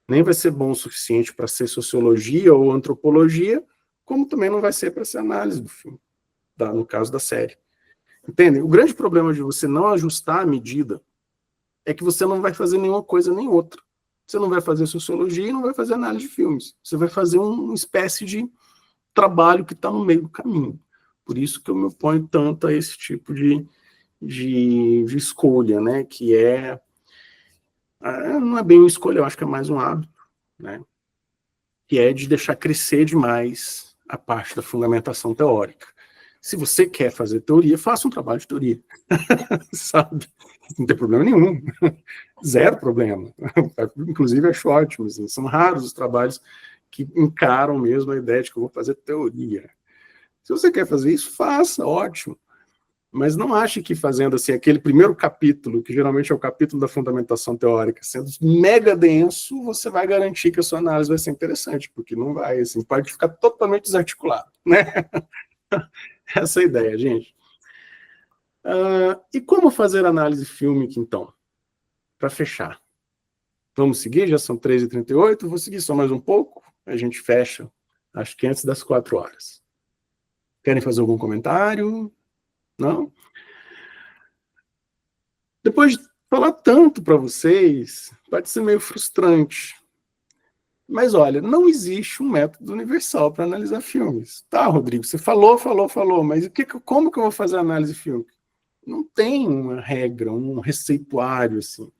nem vai ser bom o suficiente para ser sociologia ou antropologia, como também não vai ser para ser análise do filme, no caso da série. Entendem? O grande problema de você não ajustar a medida é que você não vai fazer nenhuma coisa nem outra. Você não vai fazer sociologia e não vai fazer análise de filmes. Você vai fazer uma espécie de trabalho que está no meio do caminho. Por isso que eu me oponho tanto a esse tipo de escolha, né? Que não é bem uma escolha, eu acho que é mais um hábito, né? Que é de deixar crescer demais a parte da fundamentação teórica. Se você quer fazer teoria, faça um trabalho de teoria. Sabe? Não tem problema nenhum. Zero problema. Inclusive, acho ótimo. Assim. São raros os trabalhos que encaram mesmo a ideia de que eu vou fazer teoria. Se você quer fazer isso, faça, ótimo. Mas não ache que fazendo assim, aquele primeiro capítulo, que geralmente é o capítulo da fundamentação teórica, sendo mega denso, você vai garantir que a sua análise vai ser interessante, porque não vai, assim, pode ficar totalmente desarticulado, né? Essa é a ideia, gente. E como fazer análise fílmica, então? Para fechar. Vamos seguir? Já são 3h38, vou seguir só mais um pouco, a gente fecha, acho que antes das 4 horas. Querem fazer algum comentário? Não? Depois de falar tanto para vocês, pode ser meio frustrante. Mas olha, não existe um método universal para analisar filmes. Tá, Rodrigo, você falou, mas como que eu vou fazer análise fílmica? Não tem uma regra, um receituário, assim.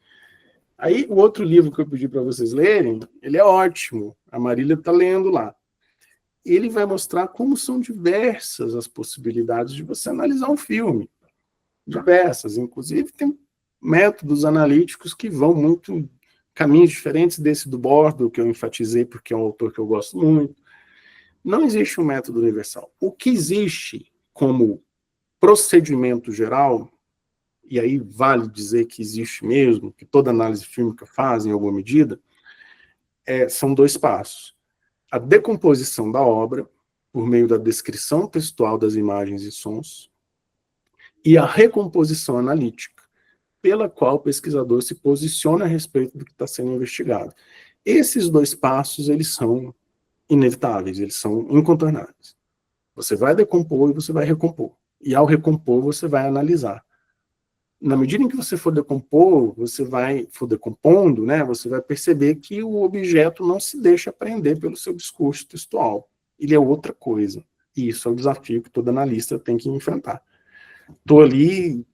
Aí, o outro livro que eu pedi para vocês lerem, ele é ótimo. A Marília está lendo lá. Ele vai mostrar como são diversas as possibilidades de você analisar um filme. Diversas. Inclusive, tem métodos analíticos que vão muito caminhos diferentes desse do Bordo, que eu enfatizei porque é um autor que eu gosto muito. Não existe um método universal. O que existe como procedimento geral, e aí vale dizer que existe mesmo, que toda análise fílmica faz em alguma medida, são 2 passos. A decomposição da obra, por meio da descrição textual das imagens e sons, e a recomposição analítica, pela qual o pesquisador se posiciona a respeito do que está sendo investigado. Esses 2 passos, eles são inevitáveis, eles são incontornáveis. Você vai decompor e você vai recompor. E ao recompor, você vai analisar. Na medida em que você for decompondo, né, você vai perceber que o objeto não se deixa prender pelo seu discurso textual. Ele é outra coisa. E isso é o desafio que todo analista tem que enfrentar. Estou ali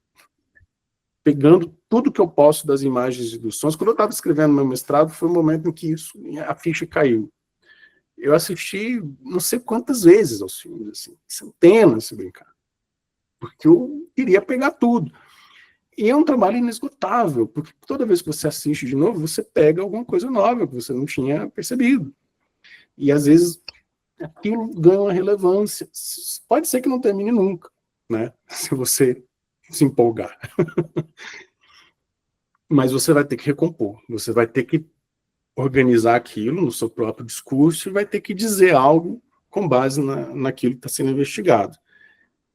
pegando tudo que eu posso das imagens e dos sons. Quando eu estava escrevendo meu mestrado, foi o momento em que a ficha caiu. Eu assisti não sei quantas vezes aos filmes, assim, centenas, se brincar. Porque eu queria pegar tudo. E é um trabalho inesgotável, porque toda vez que você assiste de novo, você pega alguma coisa nova que você não tinha percebido. E às vezes aquilo ganha uma relevância. Pode ser que não termine nunca, né? Se você se empolgar. Mas você vai ter que recompor, você vai ter que organizar aquilo no seu próprio discurso e vai ter que dizer algo com base naquilo que está sendo investigado.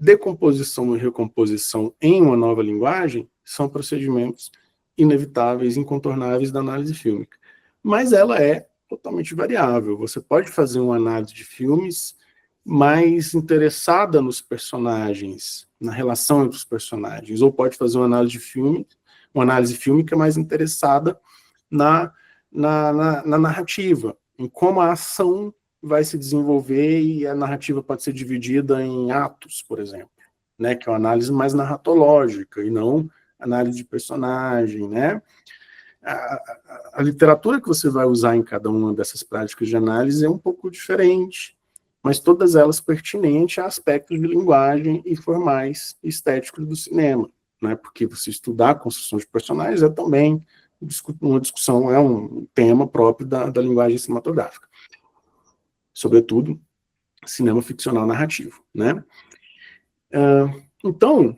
Decomposição e recomposição em uma nova linguagem são procedimentos inevitáveis, incontornáveis da análise fílmica. Mas ela é totalmente variável. Você pode fazer uma análise de filmes mais interessada nos personagens, na relação entre os personagens, ou pode fazer uma análise fílmica mais interessada na narrativa, em como a ação vai se desenvolver, e a narrativa pode ser dividida em atos, por exemplo, né, que é uma análise mais narratológica e não análise de personagem, né? A literatura que você vai usar em cada uma dessas práticas de análise é um pouco diferente, mas todas elas pertinentes a aspectos de linguagem e formais e estéticos do cinema, né? Porque você estudar a construção de personagens é também uma discussão, é um tema próprio da linguagem cinematográfica. Sobretudo, cinema ficcional narrativo, né? Então,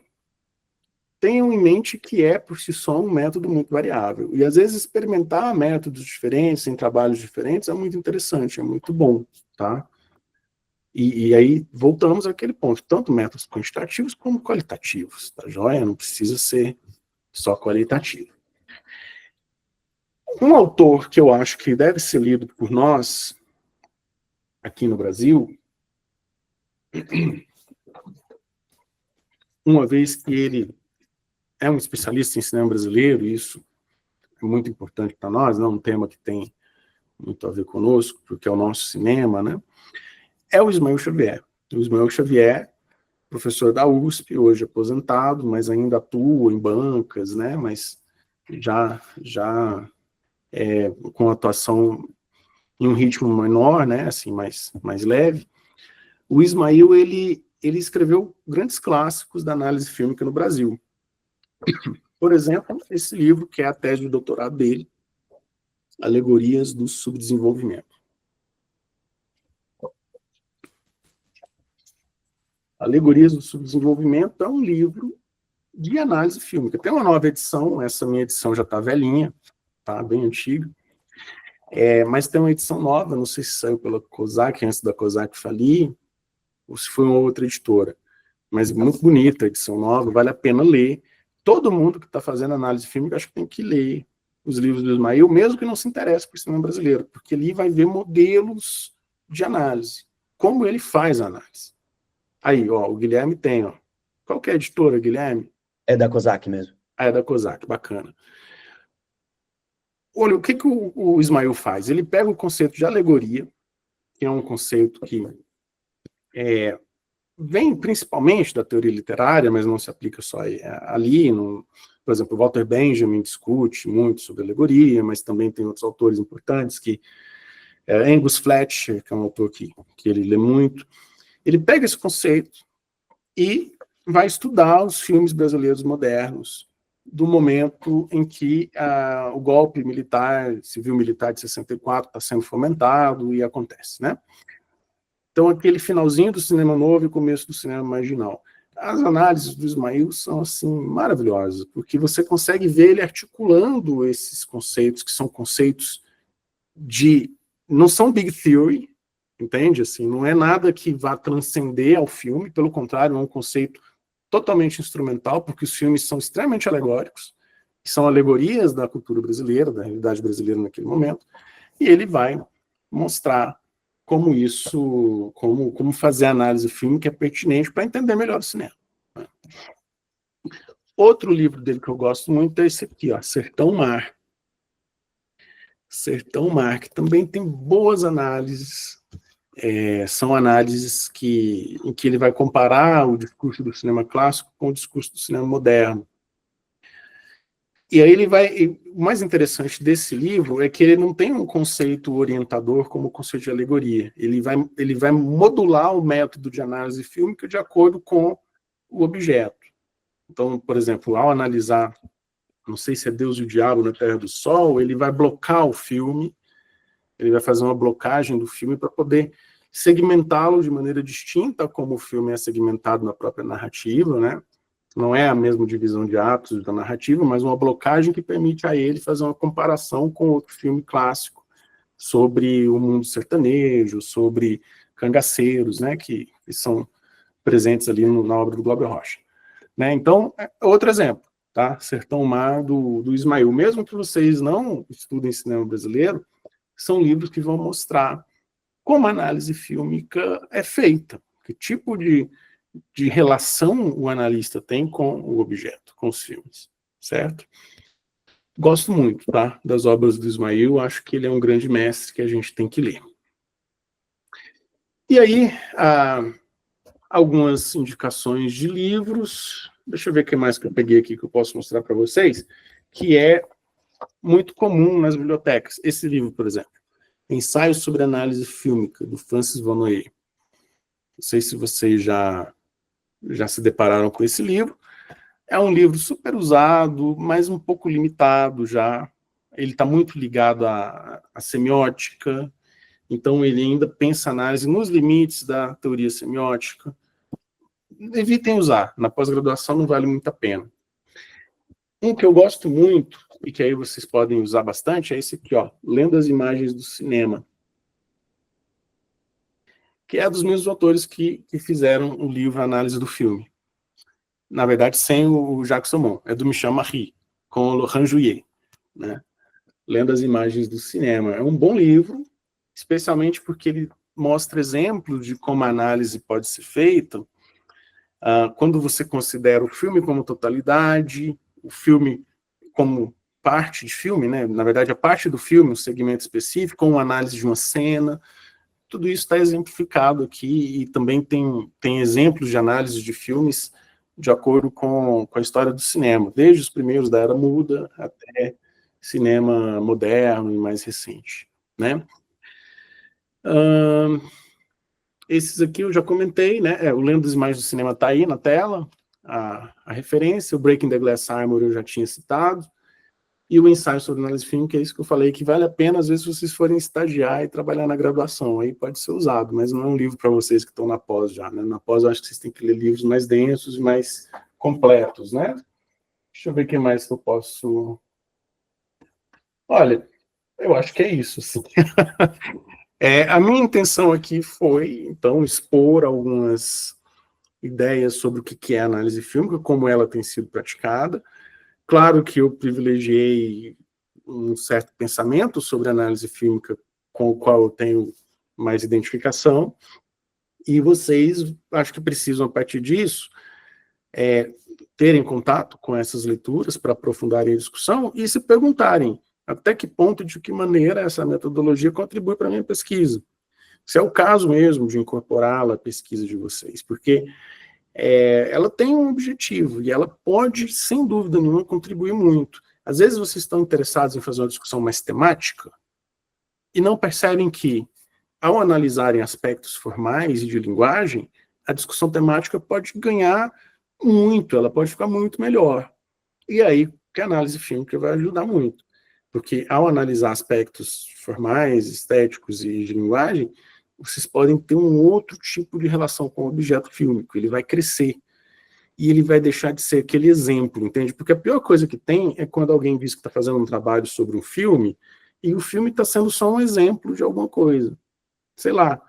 tenham em mente que é, por si só, um método muito variável. E, às vezes, experimentar métodos diferentes, em trabalhos diferentes, é muito interessante, é muito bom, tá? E aí, voltamos àquele ponto, tanto métodos quantitativos como qualitativos, tá joia? Não precisa ser só qualitativo. Um autor que eu acho que deve ser lido por nós, aqui no Brasil, uma vez que ele é um especialista em cinema brasileiro, e isso é muito importante para nós, não é um tema que tem muito a ver conosco, porque é o nosso cinema, né? É o Ismael Xavier. O Ismael Xavier, professor da USP, hoje aposentado, mas ainda atua em bancas, né? Mas já com atuação em um ritmo menor, né? Assim, mais leve. O Ismael, ele escreveu grandes clássicos da análise fílmica no Brasil. Por exemplo, esse livro, que é a tese de doutorado dele, Alegorias do Subdesenvolvimento. Alegorias do Subdesenvolvimento é um livro de análise fílmica. Tem uma nova edição, essa minha edição já está velhinha, tá bem antiga, mas tem uma edição nova, não sei se saiu pela COSAC, antes da COSAC falir, ou se foi uma outra editora, mas muito bonita a edição nova, vale a pena ler. Todo mundo que está fazendo análise fílmica, acho que tem que ler os livros do Ismael, mesmo que não se interesse por cinema brasileiro, porque ali vai ver modelos de análise, como ele faz a análise. Aí, ó, o Guilherme tem, ó. Qual que é a editora, Guilherme? É da COSAC mesmo. Ah, é da COSAC, bacana. Olha, o que o Ismael faz? Ele pega o conceito de alegoria, que é um conceito que vem principalmente da teoria literária, mas não se aplica só ali. Por exemplo, Walter Benjamin discute muito sobre alegoria, mas também tem outros autores importantes, que Angus Fletcher, que é um autor que ele lê muito. Ele pega esse conceito e vai estudar os filmes brasileiros modernos, do momento em que o golpe militar, civil-militar de 64 está sendo fomentado e acontece, né? Então, aquele finalzinho do cinema novo e começo do cinema marginal. As análises do Ismael são, assim, maravilhosas, porque você consegue ver ele articulando esses conceitos, que são conceitos não são big theory, entende? Assim, não é nada que vá transcender ao filme, pelo contrário, é um conceito totalmente instrumental, porque os filmes são extremamente alegóricos, que são alegorias da cultura brasileira, da realidade brasileira naquele momento, e ele vai mostrar como isso, como fazer a análise fílmica é pertinente para entender melhor o cinema. Outro livro dele que eu gosto muito é esse aqui, ó, Sertão Mar. Sertão Mar, que também tem boas análises, são análises em que ele vai comparar o discurso do cinema clássico com o discurso do cinema moderno. E aí o mais interessante desse livro é que ele não tem um conceito orientador como o conceito de alegoria. Ele vai modular o método de análise fílmica de acordo com o objeto. Então, por exemplo, ao analisar, não sei se é Deus e o Diabo na Terra do Sol, ele vai blocar o filme, ele vai fazer uma blocagem do filme para poder segmentá-lo de maneira distinta como o filme é segmentado na própria narrativa, né? Não é a mesma divisão de atos da narrativa, mas uma blocagem que permite a ele fazer uma comparação com outro filme clássico sobre o mundo sertanejo, sobre cangaceiros, né, que são presentes ali na obra do Glauber Rocha. Né? Então, outro exemplo, tá? Sertão Mar, do Ismael. Mesmo que vocês não estudem cinema brasileiro, são livros que vão mostrar como a análise fílmica é feita, que tipo de relação o analista tem com o objeto, com os filmes, certo? Gosto muito, tá, das obras do Ismael, acho que ele é um grande mestre que a gente tem que ler. E aí, algumas indicações de livros, deixa eu ver o que mais que eu peguei aqui que eu posso mostrar para vocês, que é muito comum nas bibliotecas. Esse livro, por exemplo, Ensaios sobre Análise Fílmica, do Francis Vannoy. Não sei se vocês já se depararam com esse livro. É um livro super usado, mas um pouco limitado já, ele está muito ligado à semiótica, então ele ainda pensa a análise nos limites da teoria semiótica. Evitem usar, na pós-graduação não vale muito a pena. Um que eu gosto muito, e que aí vocês podem usar bastante, é esse aqui, ó, Lendo as Imagens do Cinema, que é dos mesmos autores que fizeram o livro Análise do Filme. Na verdade, sem o Jacques Saumon, é do Michel Marie, com o Laurent Juillet, né? Lendo as Imagens do Cinema. É um bom livro, especialmente porque ele mostra exemplos de como a análise pode ser feita quando você considera o filme como totalidade, o filme como parte de filme, né? Na verdade, a parte do filme, um segmento específico, com uma análise de uma cena. Tudo isso está exemplificado aqui, e também tem exemplos de análise de filmes de acordo com a história do cinema, desde os primeiros da Era Muda até cinema moderno e mais recente, né? Esses aqui eu já comentei, né? O Lendo das Imagens do Cinema está aí na tela, a referência. O Breaking the Glass Armor eu já tinha citado, e o ensaio sobre análise de filme, que é isso que eu falei, que vale a pena, às vezes, vocês forem estagiar e trabalhar na graduação, aí pode ser usado, mas não é um livro para vocês que estão na pós já, né? Na pós eu acho que vocês têm que ler livros mais densos e mais completos, né? Deixa eu ver o que mais que eu posso... Olha, eu acho que é isso, assim. A minha intenção aqui foi, então, expor algumas ideias sobre o que é análise fílmica, como ela tem sido praticada. Claro que eu privilegiei um certo pensamento sobre análise fílmica com o qual eu tenho mais identificação, e vocês, acho que precisam, a partir disso, terem contato com essas leituras para aprofundarem a discussão e se perguntarem até que ponto e de que maneira essa metodologia contribui para a minha pesquisa. Se é o caso mesmo de incorporá-la à pesquisa de vocês, porque ela tem um objetivo e ela pode, sem dúvida nenhuma, contribuir muito. Às vezes vocês estão interessados em fazer uma discussão mais temática e não percebem que, ao analisarem aspectos formais e de linguagem, a discussão temática pode ganhar muito, ela pode ficar muito melhor. E aí, que a análise fílmica vai ajudar muito. Porque, ao analisar aspectos formais, estéticos e de linguagem, vocês podem ter um outro tipo de relação com o objeto fílmico, ele vai crescer, e ele vai deixar de ser aquele exemplo, entende? Porque a pior coisa que tem é quando alguém diz que está fazendo um trabalho sobre um filme, e o filme está sendo só um exemplo de alguma coisa. Sei lá,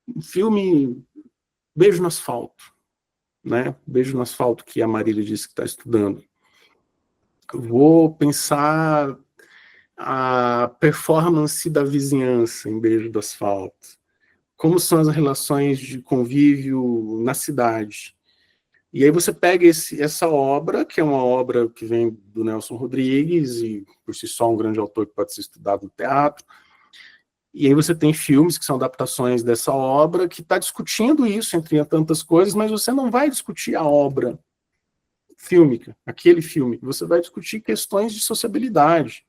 um filme Beijo no Asfalto, né? Beijo no Asfalto, que a Marília disse que está estudando. Eu vou pensar a performance da vizinhança em Beijo do Asfalto. Como são as relações de convívio na cidade. E aí você pega essa obra, que é uma obra que vem do Nelson Rodrigues, e por si só um grande autor que pode ser estudado no teatro, e aí você tem filmes que são adaptações dessa obra, que está discutindo isso, entre tantas coisas, mas você não vai discutir a obra fílmica, aquele filme, você vai discutir questões de sociabilidade.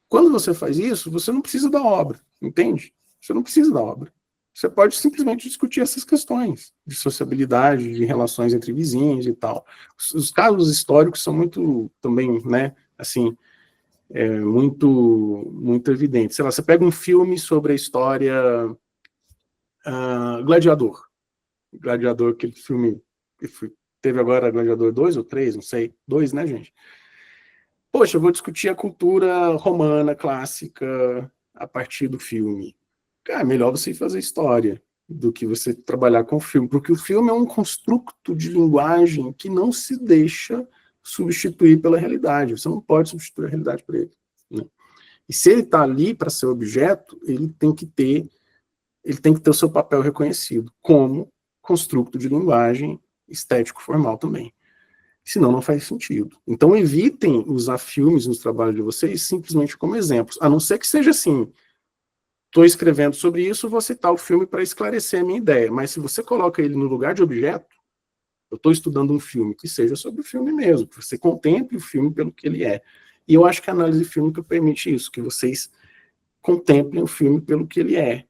Quando você faz isso, você não precisa da obra, entende? Você não precisa da obra. Você pode simplesmente discutir essas questões de sociabilidade, de relações entre vizinhos e tal. Os casos históricos são muito, também, né, assim, muito evidentes. Sei lá, você pega um filme sobre a história Gladiador. Gladiador, aquele filme que teve agora Gladiador 2 ou 3, não sei, 2, né, gente? Poxa, eu vou discutir a cultura romana clássica a partir do filme. Cara, é melhor você fazer história do que você trabalhar com o filme, porque o filme é um construto de linguagem que não se deixa substituir pela realidade. Você não pode substituir a realidade por ele, né? E se ele está ali para ser objeto, ele tem que ter o seu papel reconhecido como construto de linguagem estético formal também. Senão não faz sentido. Então evitem usar filmes nos trabalhos de vocês simplesmente como exemplos, a não ser que seja assim: estou escrevendo sobre isso, vou citar o filme para esclarecer a minha ideia, mas se você coloca ele no lugar de objeto, eu estou estudando um filme, que seja sobre o filme mesmo, que você contemple o filme pelo que ele é. E eu acho que a análise fílmica permite isso, que vocês contemplem o filme pelo que ele é.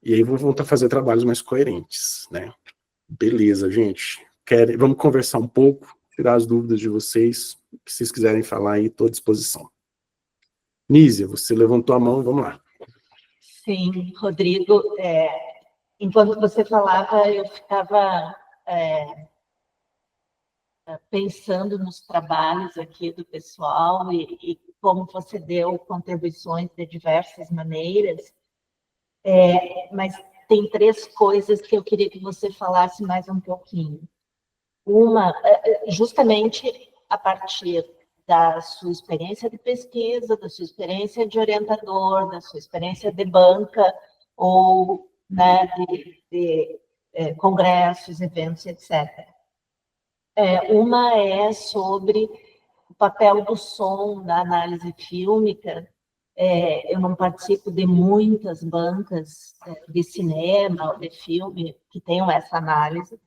E aí vou voltar a fazer trabalhos mais coerentes, né? Beleza, gente. Vamos conversar um pouco. tirar as dúvidas de vocês, que vocês quiserem falar aí, estou à disposição. Nízia, você levantou a mão, vamos lá. Sim, Rodrigo, enquanto você falava, eu ficava pensando nos trabalhos aqui do pessoal e como você deu contribuições de diversas maneiras, mas tem 3 coisas que eu queria que você falasse mais um pouquinho. Uma, justamente a partir da sua experiência de pesquisa, da sua experiência de orientador, da sua experiência de banca, ou, né, de congressos, eventos, etc. Uma é sobre o papel do som na análise fílmica. Eu não participo de muitas bancas de cinema ou de filme que tenham essa análise,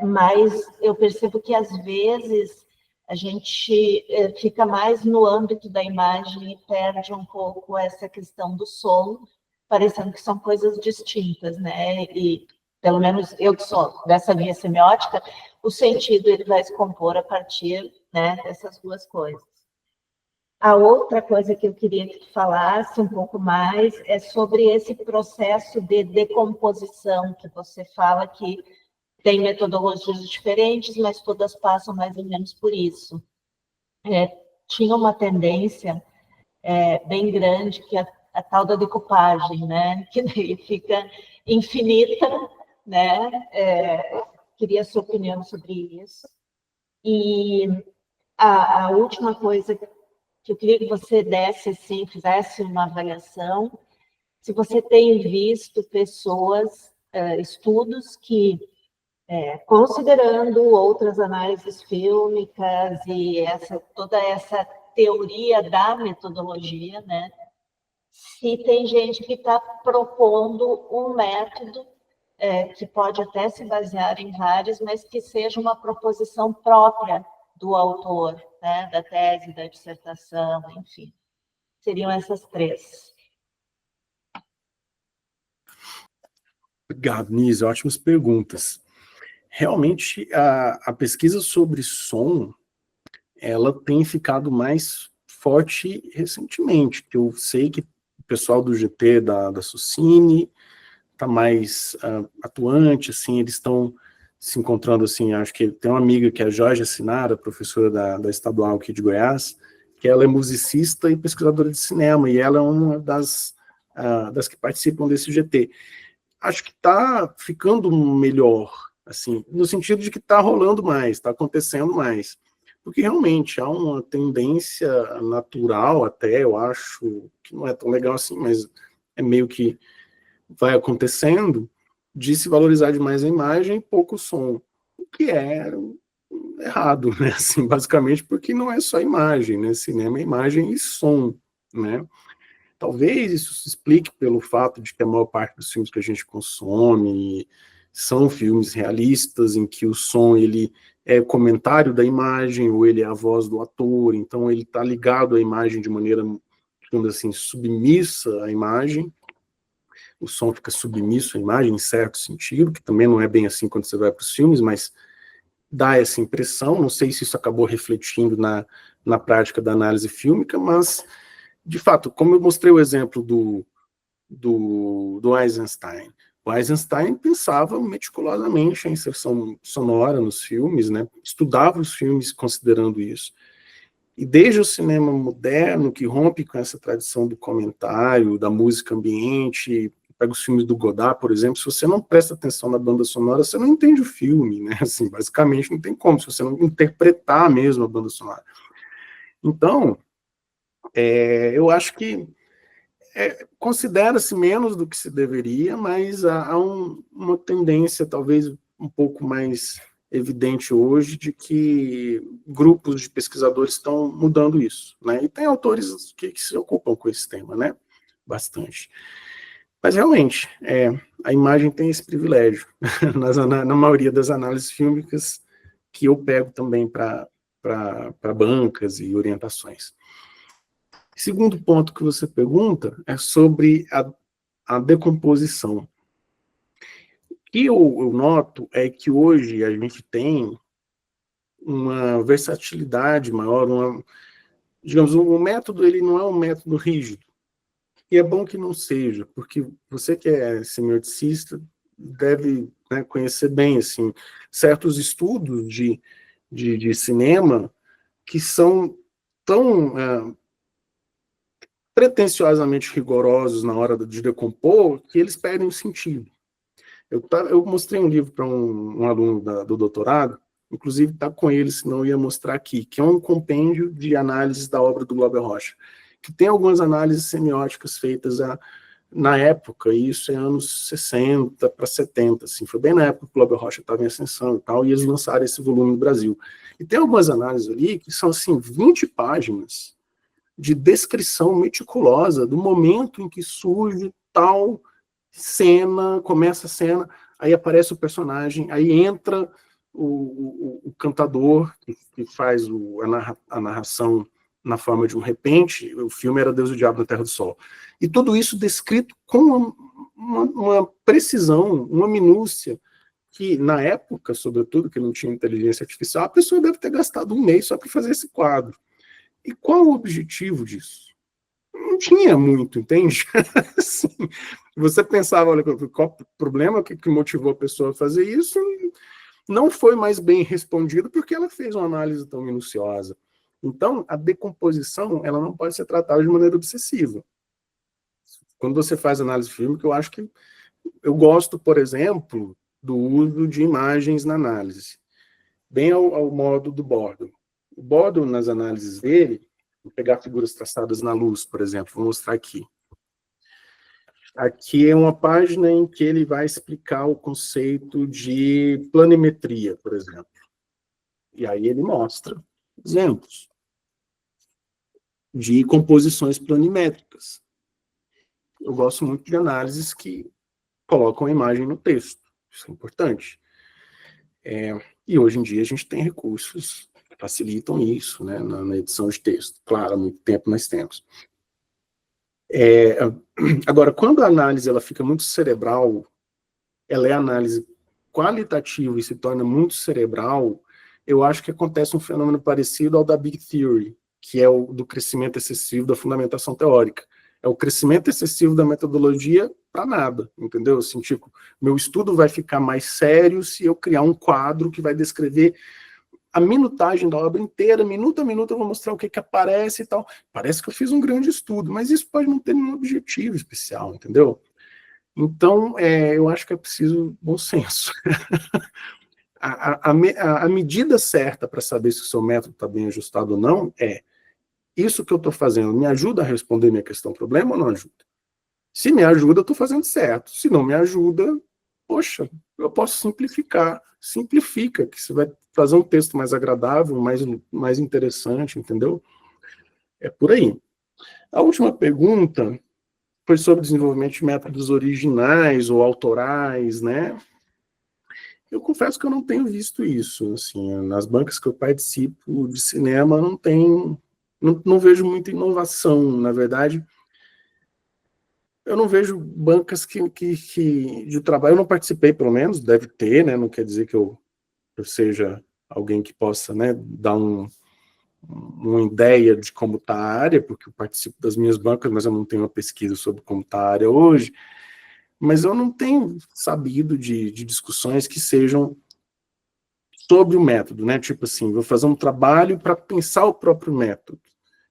mas eu percebo que, às vezes, a gente fica mais no âmbito da imagem e perde um pouco essa questão do som, parecendo que são coisas distintas, né? E, pelo menos eu que sou dessa linha semiótica, o sentido ele vai se compor a partir, né, dessas 2 coisas. A outra coisa que eu queria que tu falasse um pouco mais é sobre esse processo de decomposição que você fala, que tem metodologias diferentes, mas todas passam mais ou menos por isso. Tinha uma tendência bem grande, que é a tal da decupagem, né? Que daí fica infinita, né? Queria a sua opinião sobre isso. E a última coisa que eu queria que você desse, assim, fizesse uma avaliação, se você tem visto pessoas, estudos que, considerando outras análises fílmicas e toda essa teoria da metodologia, né, se tem gente que está propondo um método que pode até se basear em vários, mas que seja uma proposição própria do autor, né, da tese, da dissertação, enfim. Seriam essas 3. Obrigado, Nízia, ótimas perguntas. Realmente, a pesquisa sobre som, ela tem ficado mais forte recentemente, que eu sei que o pessoal do GT da Socini está mais atuante, assim, eles estão se encontrando, assim, acho que tem uma amiga que é a Jorge Assinara, professora da Estadual aqui de Goiás, que ela é musicista e pesquisadora de cinema, e ela é uma das que participam desse GT. Acho que está ficando melhor, assim, no sentido de que está rolando mais, está acontecendo mais. Porque realmente há uma tendência natural até, eu acho, que não é tão legal assim, mas é meio que vai acontecendo, de se valorizar demais a imagem e pouco o som. O que é errado, né? Assim, basicamente porque não é só imagem, né? Cinema é imagem e som, né? Talvez isso se explique pelo fato de que a maior parte dos filmes que a gente consome são filmes realistas, em que o som ele é o comentário da imagem, ou ele é a voz do ator, então ele está ligado à imagem de maneira, digamos assim, submissa à imagem. O som fica submisso à imagem, em certo sentido, que também não é bem assim quando você vai para os filmes, mas dá essa impressão. Não sei se isso acabou refletindo na prática da análise fílmica, mas de fato, como eu mostrei o exemplo do Eisenstein, o Eisenstein pensava meticulosamente a inserção sonora nos filmes, né? Estudava os filmes considerando isso. E desde o cinema moderno, que rompe com essa tradição do comentário, da música ambiente, pega os filmes do Godard, por exemplo, se você não presta atenção na banda sonora, você não entende o filme, né? Assim, basicamente não tem como, se você não interpretar mesmo a banda sonora. Então, eu acho que considera-se menos do que se deveria, mas há uma tendência talvez um pouco mais evidente hoje de que grupos de pesquisadores estão mudando isso, né? E tem autores que se ocupam com esse tema, né? Bastante. Mas realmente, a imagem tem esse privilégio na maioria das análises fílmicas que eu pego também para bancas e orientações. Segundo ponto que você pergunta é sobre a decomposição. O que eu noto é que hoje a gente tem uma versatilidade maior, digamos, o método ele não é um método rígido. E é bom que não seja, porque você que é semioticista deve, né, conhecer bem assim, certos estudos de cinema que são tão pretensiosamente rigorosos na hora de decompor que eles perdem o sentido. Eu mostrei um livro para um aluno do doutorado, inclusive está com ele, senão eu ia mostrar aqui, que é um compêndio de análises da obra do Glauber Rocha, que tem algumas análises semióticas feitas na época, e isso é anos 60 para 70, assim, foi bem na época que o Glauber Rocha estava em ascensão e tal, e eles lançaram esse volume no Brasil. E tem algumas análises ali que são, assim, 20 páginas de descrição meticulosa do momento em que surge tal cena, começa a cena, aí aparece o personagem, aí entra o cantador que faz a narração na forma de um repente. O filme era Deus e o Diabo na Terra do Sol. E tudo isso descrito com uma precisão, uma minúcia, que na época, sobretudo, que não tinha inteligência artificial, a pessoa deve ter gastado um mês só para fazer esse quadro. E qual o objetivo disso? Não tinha muito, entende? Assim, você pensava, olha, qual o problema, o que motivou a pessoa a fazer isso, não foi mais bem respondido porque ela fez uma análise tão minuciosa. Então, a decomposição, ela não pode ser tratada de maneira obsessiva. Quando você faz análise fílmica, eu acho que eu gosto, por exemplo, do uso de imagens na análise, bem ao modo do Bordon. O Bordon, nas análises dele, vou pegar figuras traçadas na luz, por exemplo, vou mostrar aqui. Aqui é uma página em que ele vai explicar o conceito de planimetria, por exemplo. E aí ele mostra exemplos de composições planimétricas. Eu gosto muito de análises que colocam a imagem no texto. Isso é importante. E hoje em dia a gente tem recursos que facilitam isso, né, na edição de texto. Claro, há muito tempo nós temos. Agora, quando a análise ela fica muito cerebral, ela é análise qualitativa e se torna muito cerebral, eu acho que acontece um fenômeno parecido ao da Big Theory, que é o do crescimento excessivo da fundamentação teórica. É o crescimento excessivo da metodologia para nada, entendeu? Assim, tipo, meu estudo vai ficar mais sério se eu criar um quadro que vai descrever a minutagem da obra inteira, minuto a minuto eu vou mostrar o que aparece e tal. Parece que eu fiz um grande estudo, mas isso pode não ter nenhum objetivo especial, entendeu? Então, eu acho que é preciso bom senso. A medida certa para saber se o seu método está bem ajustado ou não é: isso que eu estou fazendo me ajuda a responder minha questão problema ou não ajuda? Se me ajuda, eu estou fazendo certo. Se não me ajuda, poxa, eu posso simplificar. Simplifica, que você vai fazer um texto mais agradável, mais interessante, entendeu? É por aí. A última pergunta foi sobre desenvolvimento de métodos originais ou autorais, né? Eu confesso que eu não tenho visto isso, assim, nas bancas que eu participo de cinema não vejo muita inovação, na verdade. Eu não vejo bancas de trabalho, eu não participei, pelo menos, deve ter, né? Não quer dizer que eu seja alguém que possa, né, dar uma ideia de como está a área, porque eu participo das minhas bancas, mas eu não tenho uma pesquisa sobre como está a área hoje. Mas eu não tenho sabido de discussões que sejam sobre o método, né? Tipo assim, vou fazer um trabalho para pensar o próprio método.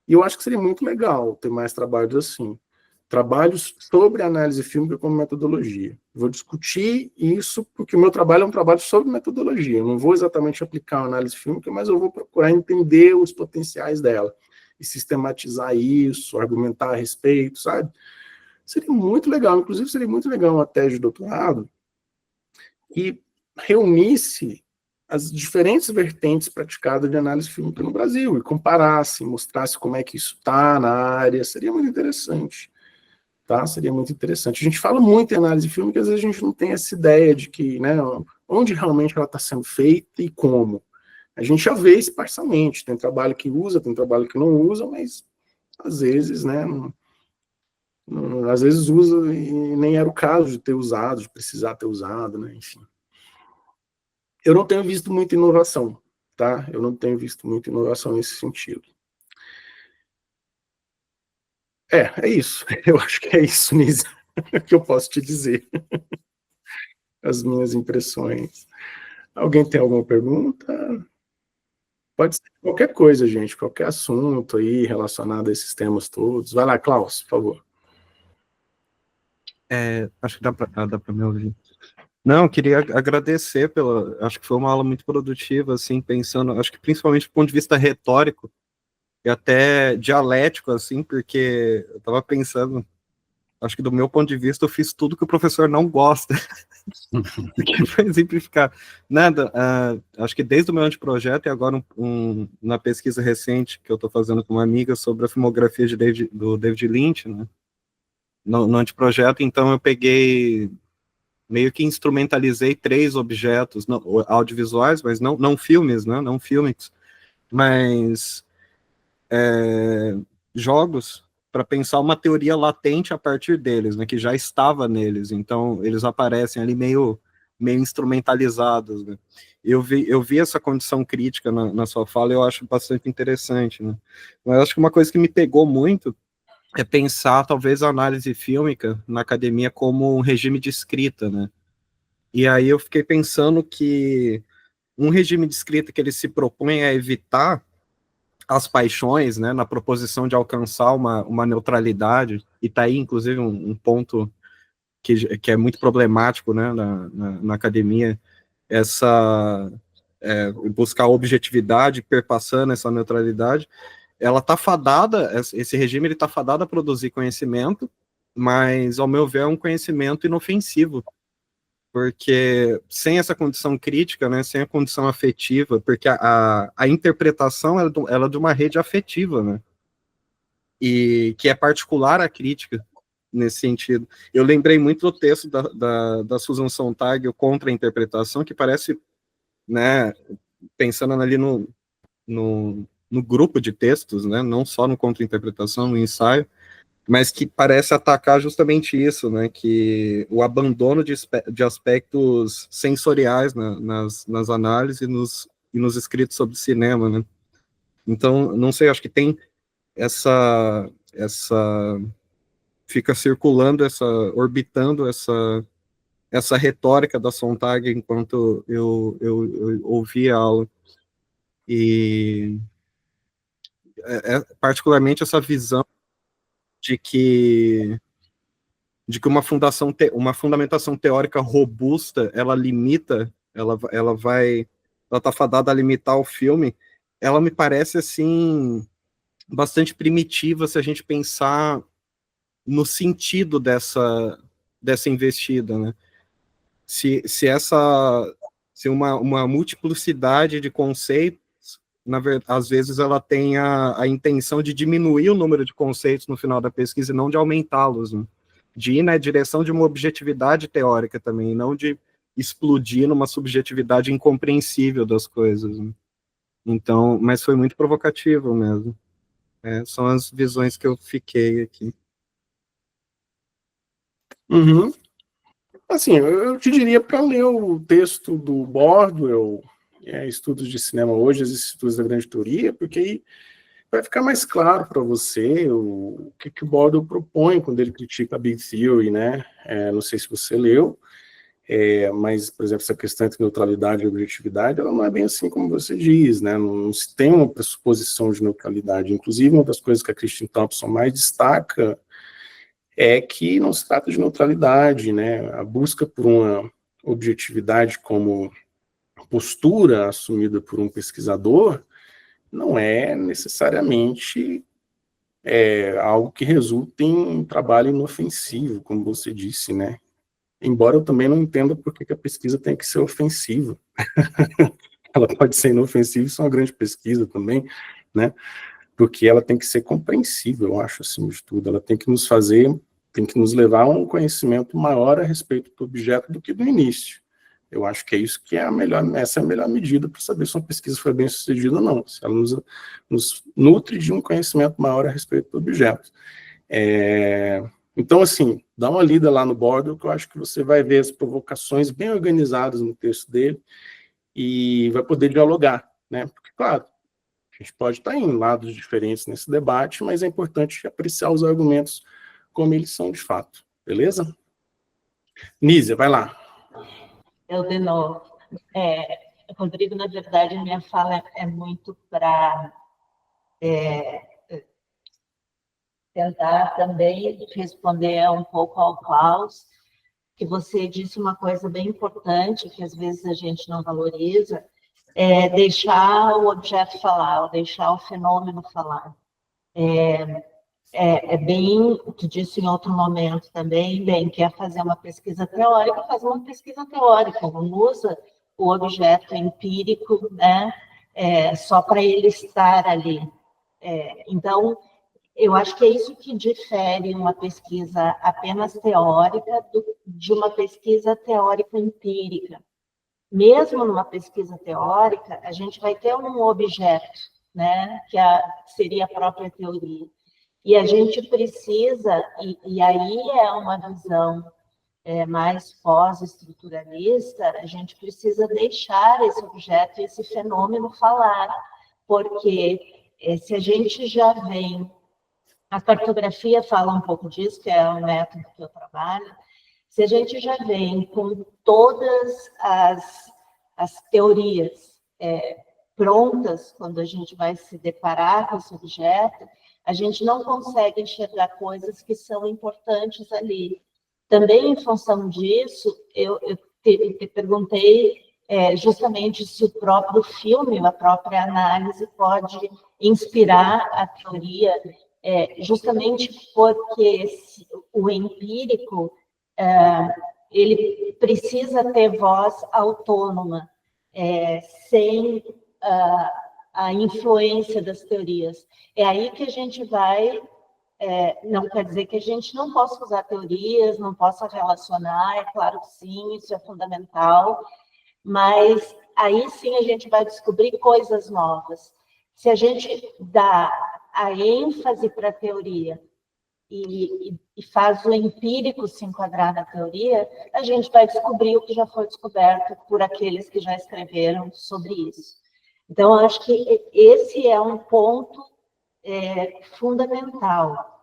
E eu acho que seria muito legal ter mais trabalhos assim. Trabalhos sobre análise fílmica como metodologia. Vou discutir isso porque o meu trabalho é um trabalho sobre metodologia. Eu não vou exatamente aplicar a análise fílmica, mas eu vou procurar entender os potenciais dela e sistematizar isso, argumentar a respeito, sabe? Seria muito legal, inclusive seria muito legal uma tese de doutorado que reunisse as diferentes vertentes praticadas de análise fílmica no Brasil e comparasse, mostrasse como é que isso está na área. Seria muito interessante. Tá? Seria muito interessante. A gente fala muito em análise fílmica, às vezes a gente não tem essa ideia de que, né, onde realmente ela está sendo feita e como. A gente já vê esparsamente, tem trabalho que usa, tem trabalho que não usa, mas às vezes, né, às vezes usa e nem era o caso de ter usado, de precisar ter usado, né, enfim. Eu não tenho visto muita inovação, tá? Eu não tenho visto muita inovação nesse sentido. É isso. Eu acho que é isso, Nisa, que eu posso te dizer. As minhas impressões. Alguém tem alguma pergunta? Pode ser qualquer coisa, gente, qualquer assunto aí relacionado a esses temas todos. Vai lá, Klaus, por favor. Acho que dá para me ouvir. Não, eu queria agradecer acho que foi uma aula muito produtiva, assim, pensando, acho que principalmente do ponto de vista retórico e até dialético, assim, porque eu estava pensando, acho que do meu ponto de vista eu fiz tudo que o professor não gosta, porque foi exemplificar. Nada, acho que desde o meu anteprojeto e agora na pesquisa recente que eu estou fazendo com uma amiga sobre a filmografia do David Lynch, né, no anteprojeto, então eu peguei, meio que instrumentalizei 3 objetos audiovisuais, mas não filmes, né, não filmes, mas jogos, para pensar uma teoria latente a partir deles, né, que já estava neles, então eles aparecem ali meio instrumentalizados, né. Eu vi essa condição crítica na sua fala e eu acho bastante interessante, né. Mas eu acho que uma coisa que me pegou muito é pensar, talvez, a análise fílmica na academia como um regime de escrita, né. E aí eu fiquei pensando que um regime de escrita que ele se propõe a evitar as paixões, né, na proposição de alcançar uma neutralidade, e tá aí, inclusive, um ponto que é muito problemático, né, na academia, buscar objetividade, perpassando essa neutralidade, ela tá fadada, esse regime ele tá fadado a produzir conhecimento, mas, ao meu ver, é um conhecimento inofensivo, porque sem essa condição crítica, né, sem a condição afetiva, porque a interpretação ela é de uma rede afetiva, né, e que é particular à crítica, nesse sentido. Eu lembrei muito do texto da Susan Sontag, o Contra a Interpretação, que parece, né, pensando ali no grupo de textos, né, não só no Contra a Interpretação, no ensaio, mas que parece atacar justamente isso, né, que o abandono de aspectos sensoriais nas análises e nos escritos sobre cinema, né. Então, não sei, acho que tem fica circulando, orbitando essa retórica da Sontag enquanto eu ouvi a aula, e particularmente essa visão de que uma fundamentação teórica robusta, ela limita, ela está fadada a limitar o filme, ela me parece, assim, bastante primitiva se a gente pensar no sentido dessa investida, né? Se uma multiplicidade de conceitos, às vezes ela tem a intenção de diminuir o número de conceitos no final da pesquisa e não de aumentá-los, né? De ir na direção de uma objetividade teórica também, não de explodir numa subjetividade incompreensível das coisas, né? Então, mas foi muito provocativo mesmo. São as visões que eu fiquei aqui. Uhum. Assim, eu te diria para ler o texto do Bordwell, Estudos de Cinema Hoje, os Estudos da Grande Teoria, porque aí vai ficar mais claro para você o que o Bordwell propõe quando ele critica a Big Theory, né? Não sei se você leu, mas, por exemplo, essa questão entre neutralidade e objetividade, ela não é bem assim como você diz, né? Não se tem uma pressuposição de neutralidade. Inclusive, uma das coisas que a Christine Thompson mais destaca é que não se trata de neutralidade, né? A busca por uma objetividade como postura assumida por um pesquisador não é necessariamente algo que resulte em um trabalho inofensivo, como você disse, né? Embora eu também não entenda por que a pesquisa tem que ser ofensiva. Ela pode ser inofensiva, isso é uma grande pesquisa também, né? Porque ela tem que ser compreensível, eu acho, acima de tudo. Ela tem que nos levar a um conhecimento maior a respeito do objeto do que do início. Eu acho que é isso que essa é a melhor medida para saber se uma pesquisa foi bem sucedida ou não, se ela nos nutre de um conhecimento maior a respeito do objeto. Então, assim, dá uma lida lá no Bordwell, que eu acho que você vai ver as provocações bem organizadas no texto dele, e vai poder dialogar, né? Porque, claro, a gente pode estar em lados diferentes nesse debate, mas é importante apreciar os argumentos como eles são de fato, beleza? Nízia, vai lá. Eu, de novo. Rodrigo, na verdade, minha fala é muito para tentar também responder um pouco ao Klaus, que você disse uma coisa bem importante, que às vezes a gente não valoriza, é deixar o objeto falar, ou deixar o fenômeno falar. Bem, tu disse em outro momento também, bem, quer fazer uma pesquisa teórica, faz uma pesquisa teórica, não usa o objeto empírico, né, só para ele estar ali. Então, eu acho que é isso que difere uma pesquisa apenas teórica de uma pesquisa teórica empírica. Mesmo numa pesquisa teórica, a gente vai ter um objeto, né, que seria a própria teoria. E a gente precisa, e aí é uma visão mais pós-estruturalista, a gente precisa deixar esse objeto, esse fenômeno falar, porque se a gente já vem, a cartografia fala um pouco disso, que é o método que eu trabalho, se a gente já vem com todas as teorias prontas, quando a gente vai se deparar com esse objeto, a gente não consegue enxergar coisas que são importantes ali. Também, em função disso, eu te perguntei justamente se o próprio filme, a própria análise pode inspirar a teoria, justamente porque o empírico ele precisa ter voz autônoma, sem a influência das teorias. É aí que a gente vai, não quer dizer que a gente não possa usar teorias, não possa relacionar, é claro que sim, isso é fundamental, mas aí sim a gente vai descobrir coisas novas. Se a gente dá a ênfase para a teoria e faz o empírico se enquadrar na teoria, a gente vai descobrir o que já foi descoberto por aqueles que já escreveram sobre isso. Então, eu acho que esse é um ponto fundamental.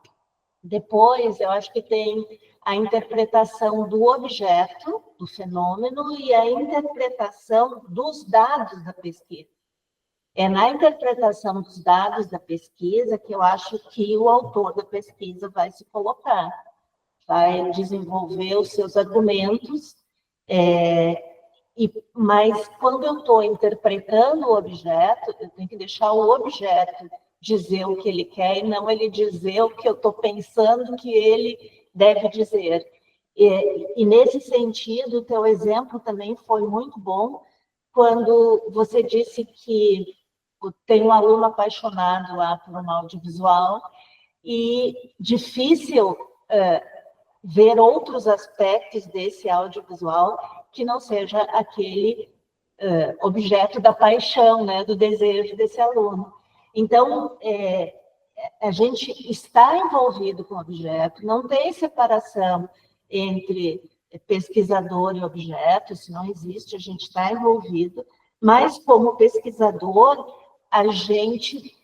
Depois, eu acho que tem a interpretação do objeto, do fenômeno, e a interpretação dos dados da pesquisa. É na interpretação dos dados da pesquisa que eu acho que o autor da pesquisa vai se colocar, vai desenvolver os seus argumentos, mas quando eu estou interpretando o objeto, eu tenho que deixar o objeto dizer o que ele quer e não ele dizer o que eu estou pensando que ele deve dizer. E nesse sentido, o teu exemplo também foi muito bom, quando você disse que tem um aluno apaixonado lá por um audiovisual e difícil ver outros aspectos desse audiovisual que não seja aquele objeto da paixão, né, do desejo desse aluno. Então, a gente está envolvido com o objeto, não tem separação entre pesquisador e objeto, isso não existe, a gente está envolvido, mas como pesquisador, a gente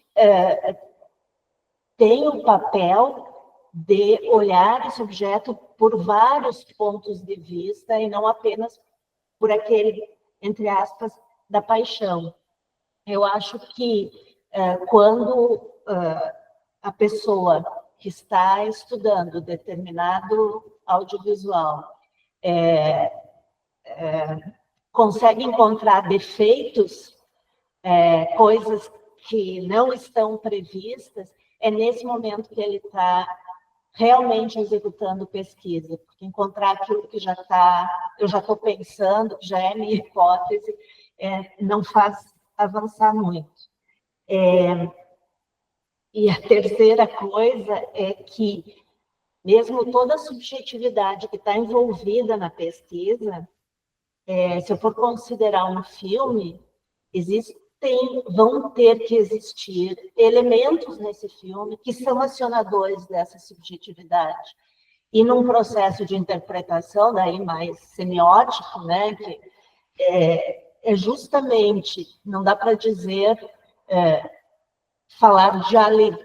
tem o papel de olhar esse objeto por vários pontos de vista e não apenas por aquele, entre aspas, da paixão. Eu acho que quando a pessoa que está estudando determinado audiovisual consegue encontrar defeitos, coisas que não estão previstas, é nesse momento que ele está realmente executando pesquisa, porque encontrar aquilo que eu já estou pensando, que já é minha hipótese, não faz avançar muito. E a terceira coisa é que, mesmo toda a subjetividade que está envolvida na pesquisa, se eu for considerar um filme, vão ter que existir elementos nesse filme que são acionadores dessa subjetividade. E num processo de interpretação, daí mais semiótico, né, que é justamente, não dá para dizer, falar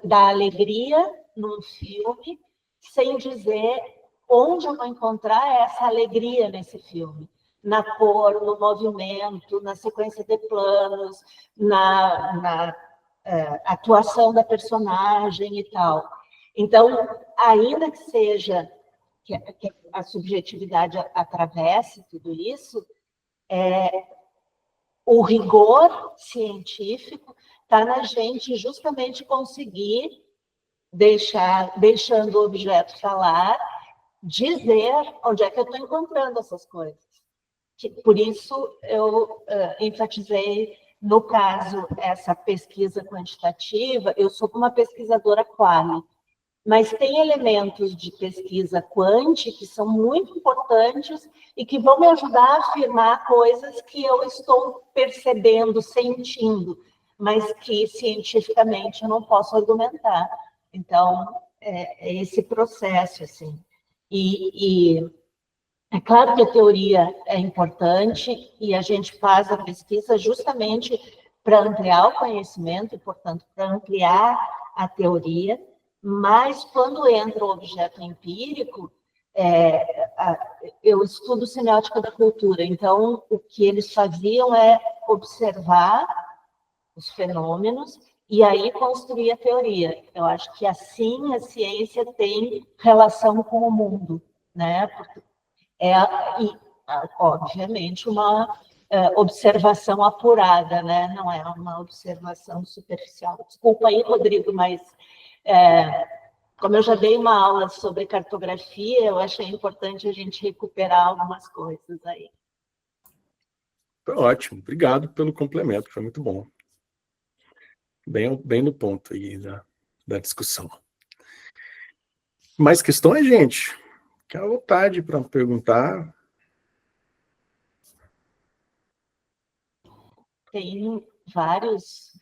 da alegria num filme, sem dizer onde eu vou encontrar essa alegria nesse filme. Na cor, no movimento, na sequência de planos, na atuação da personagem e tal. Então, ainda que seja que a subjetividade atravesse tudo isso, o rigor científico está na gente justamente conseguir deixando o objeto falar, dizer onde é que eu estou encontrando essas coisas. Por isso, eu enfatizei, no caso, essa pesquisa quantitativa, eu sou uma pesquisadora quali, mas tem elementos de pesquisa quanti que são muito importantes e que vão me ajudar a afirmar coisas que eu estou percebendo, sentindo, mas que cientificamente eu não posso argumentar. Então, é esse processo, assim. E é claro que a teoria é importante e a gente faz a pesquisa justamente para ampliar o conhecimento e, portanto, para ampliar a teoria, mas quando entra o objeto empírico, eu estudo semiótica da cultura, então o que eles faziam é observar os fenômenos e aí construir a teoria. Eu acho que assim a ciência tem relação com o mundo, né? Porque obviamente, uma observação apurada, né? Não é uma observação superficial. Desculpa aí, Rodrigo, mas como eu já dei uma aula sobre cartografia, eu achei importante a gente recuperar algumas coisas aí. Foi ótimo, obrigado pelo complemento, foi muito bom. Bem no ponto aí da discussão. Mais questões, gente? Fique à vontade para perguntar. Tem vários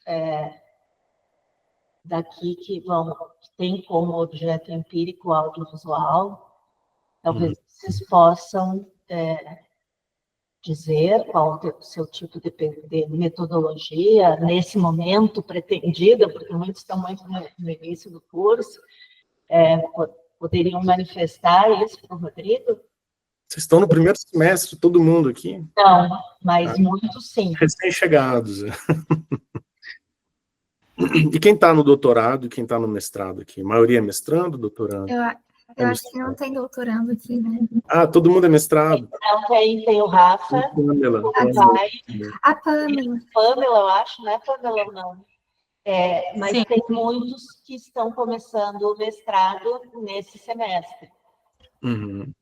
daqui que tem como objeto empírico audiovisual. Talvez vocês possam dizer qual é o seu tipo de metodologia nesse momento pretendida, porque muitos estão muito no início do curso. Poderiam manifestar isso para o Rodrigo? Vocês estão no primeiro semestre, todo mundo aqui? Não, mas muitos sim. Recém-chegados. E quem está no doutorado e quem está no mestrado aqui? A maioria é mestrando, doutorando? Eu acho que não tem doutorando aqui, né? Ah, todo mundo é mestrado? Não, tem o Rafa, Pamela. o Pai, A Pamela. Pamela, eu acho, não é Pamela, não. Mas Sim. tem muitos que estão começando o mestrado nesse semestre. Uhum.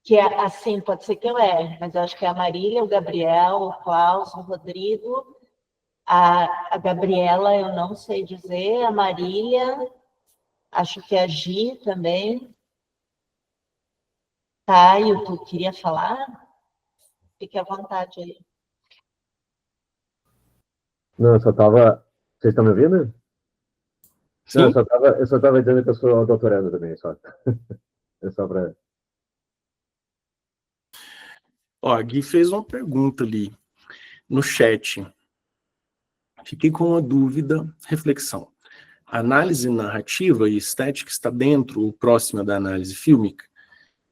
Que é assim, pode ser que eu erre, mas eu acho que é a Marília, o Gabriel, o Klaus, o Rodrigo, a Gabriela, eu não sei dizer, a Marília, acho que a Gi também. Caio, tu queria falar? Fique à vontade aí. Não, eu só tava. Vocês estão me ouvindo? Sim? Não, eu só tava dizendo que eu sou doutorando também, só. É só para. Ó, a Gui fez uma pergunta ali no chat. Fiquei com uma dúvida, reflexão. A análise narrativa e estética está dentro ou próxima da análise fílmica?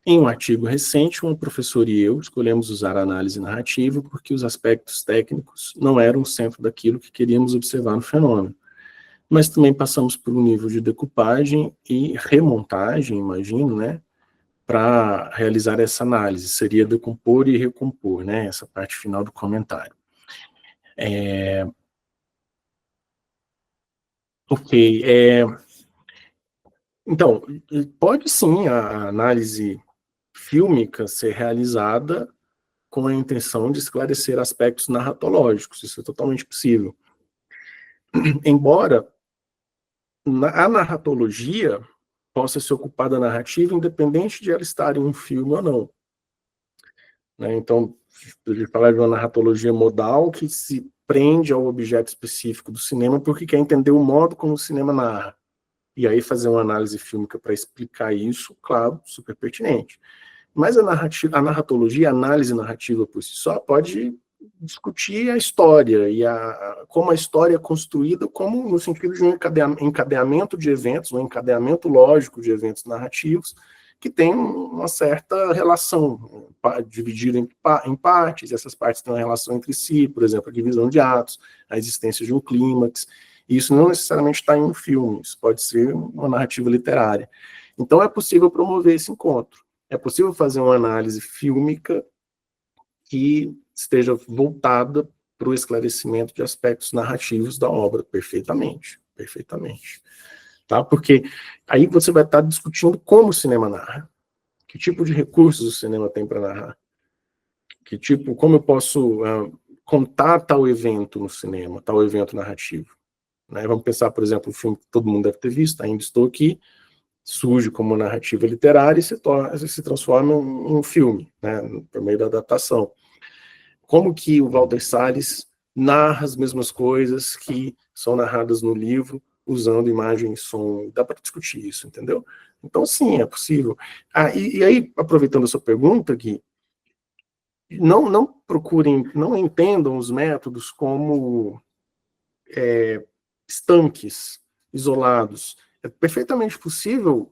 Em um artigo recente, uma professora e eu escolhemos usar a análise narrativa porque os aspectos técnicos não eram o centro daquilo que queríamos observar no fenômeno. Mas também passamos por um nível de decupagem e remontagem, imagino, né, para realizar essa análise. Seria decompor e recompor, né, essa parte final do comentário. Ok. Então, pode sim a análise fílmica ser realizada com a intenção de esclarecer aspectos narratológicos, isso é totalmente possível. Embora a narratologia possa se ocupar da narrativa independente de ela estar em um filme ou não. Né? Então, ele fala de uma narratologia modal que se prende ao objeto específico do cinema porque quer entender o modo como o cinema narra. E aí fazer uma análise fílmica para explicar isso, claro, super pertinente. Mas a narratologia, a análise narrativa por si só, pode discutir a história e como a história é construída, como no sentido de um encadeamento de eventos, um encadeamento lógico de eventos narrativos, que tem uma certa relação, dividida em partes, e essas partes têm uma relação entre si, por exemplo, a divisão de atos, a existência de um clímax. Isso não necessariamente está em um filme, isso pode ser uma narrativa literária. Então é possível promover esse encontro. É possível fazer uma análise fílmica que esteja voltada para o esclarecimento de aspectos narrativos da obra, perfeitamente, perfeitamente. Tá? Porque aí você vai estar discutindo como o cinema narra, que tipo de recursos o cinema tem para narrar, como eu posso contar tal evento no cinema, tal evento narrativo. Né? Vamos pensar, por exemplo, o filme que todo mundo deve ter visto, Ainda Estou Aqui, surge como narrativa literária e se transforma em um filme, né, por meio da adaptação. Como que o Walter Salles narra as mesmas coisas que são narradas no livro, usando imagem e som? Dá para discutir isso, entendeu? Então, sim, é possível. E aí, aproveitando a sua pergunta, Gui, não procurem, não entendam os métodos como estanques, isolados. É perfeitamente possível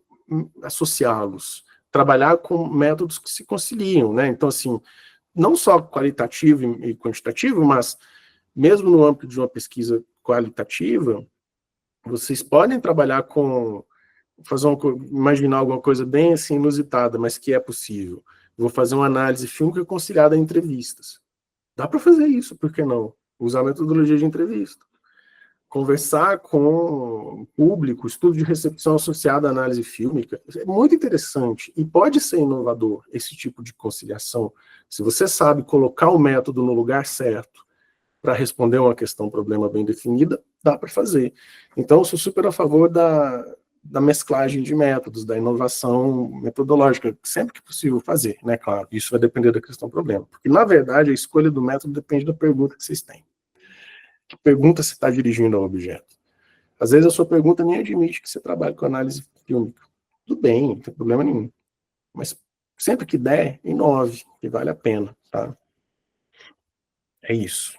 associá-los, trabalhar com métodos que se conciliam, né? Então, assim, não só qualitativo e quantitativo, mas mesmo no âmbito de uma pesquisa qualitativa, vocês podem trabalhar com, imaginar alguma coisa bem assim inusitada, mas que é possível. Vou fazer uma análise fílmica conciliada em entrevistas. Dá para fazer isso, por que não? Usar a metodologia de entrevista. Conversar com o público, estudo de recepção associado à análise fílmica, é muito interessante e pode ser inovador esse tipo de conciliação. Se você sabe colocar o método no lugar certo para responder uma questão, problema bem definida, dá para fazer. Então, eu sou super a favor da mesclagem de métodos, da inovação metodológica, sempre que possível fazer, né, claro, isso vai depender da questão problema, porque, na verdade, a escolha do método depende da pergunta que vocês têm. Que pergunta você está dirigindo ao objeto? Às vezes a sua pergunta nem admite que você trabalhe com análise fílmica. Tudo bem, não tem problema nenhum. Mas sempre que der, inove, que vale a pena, tá? É isso.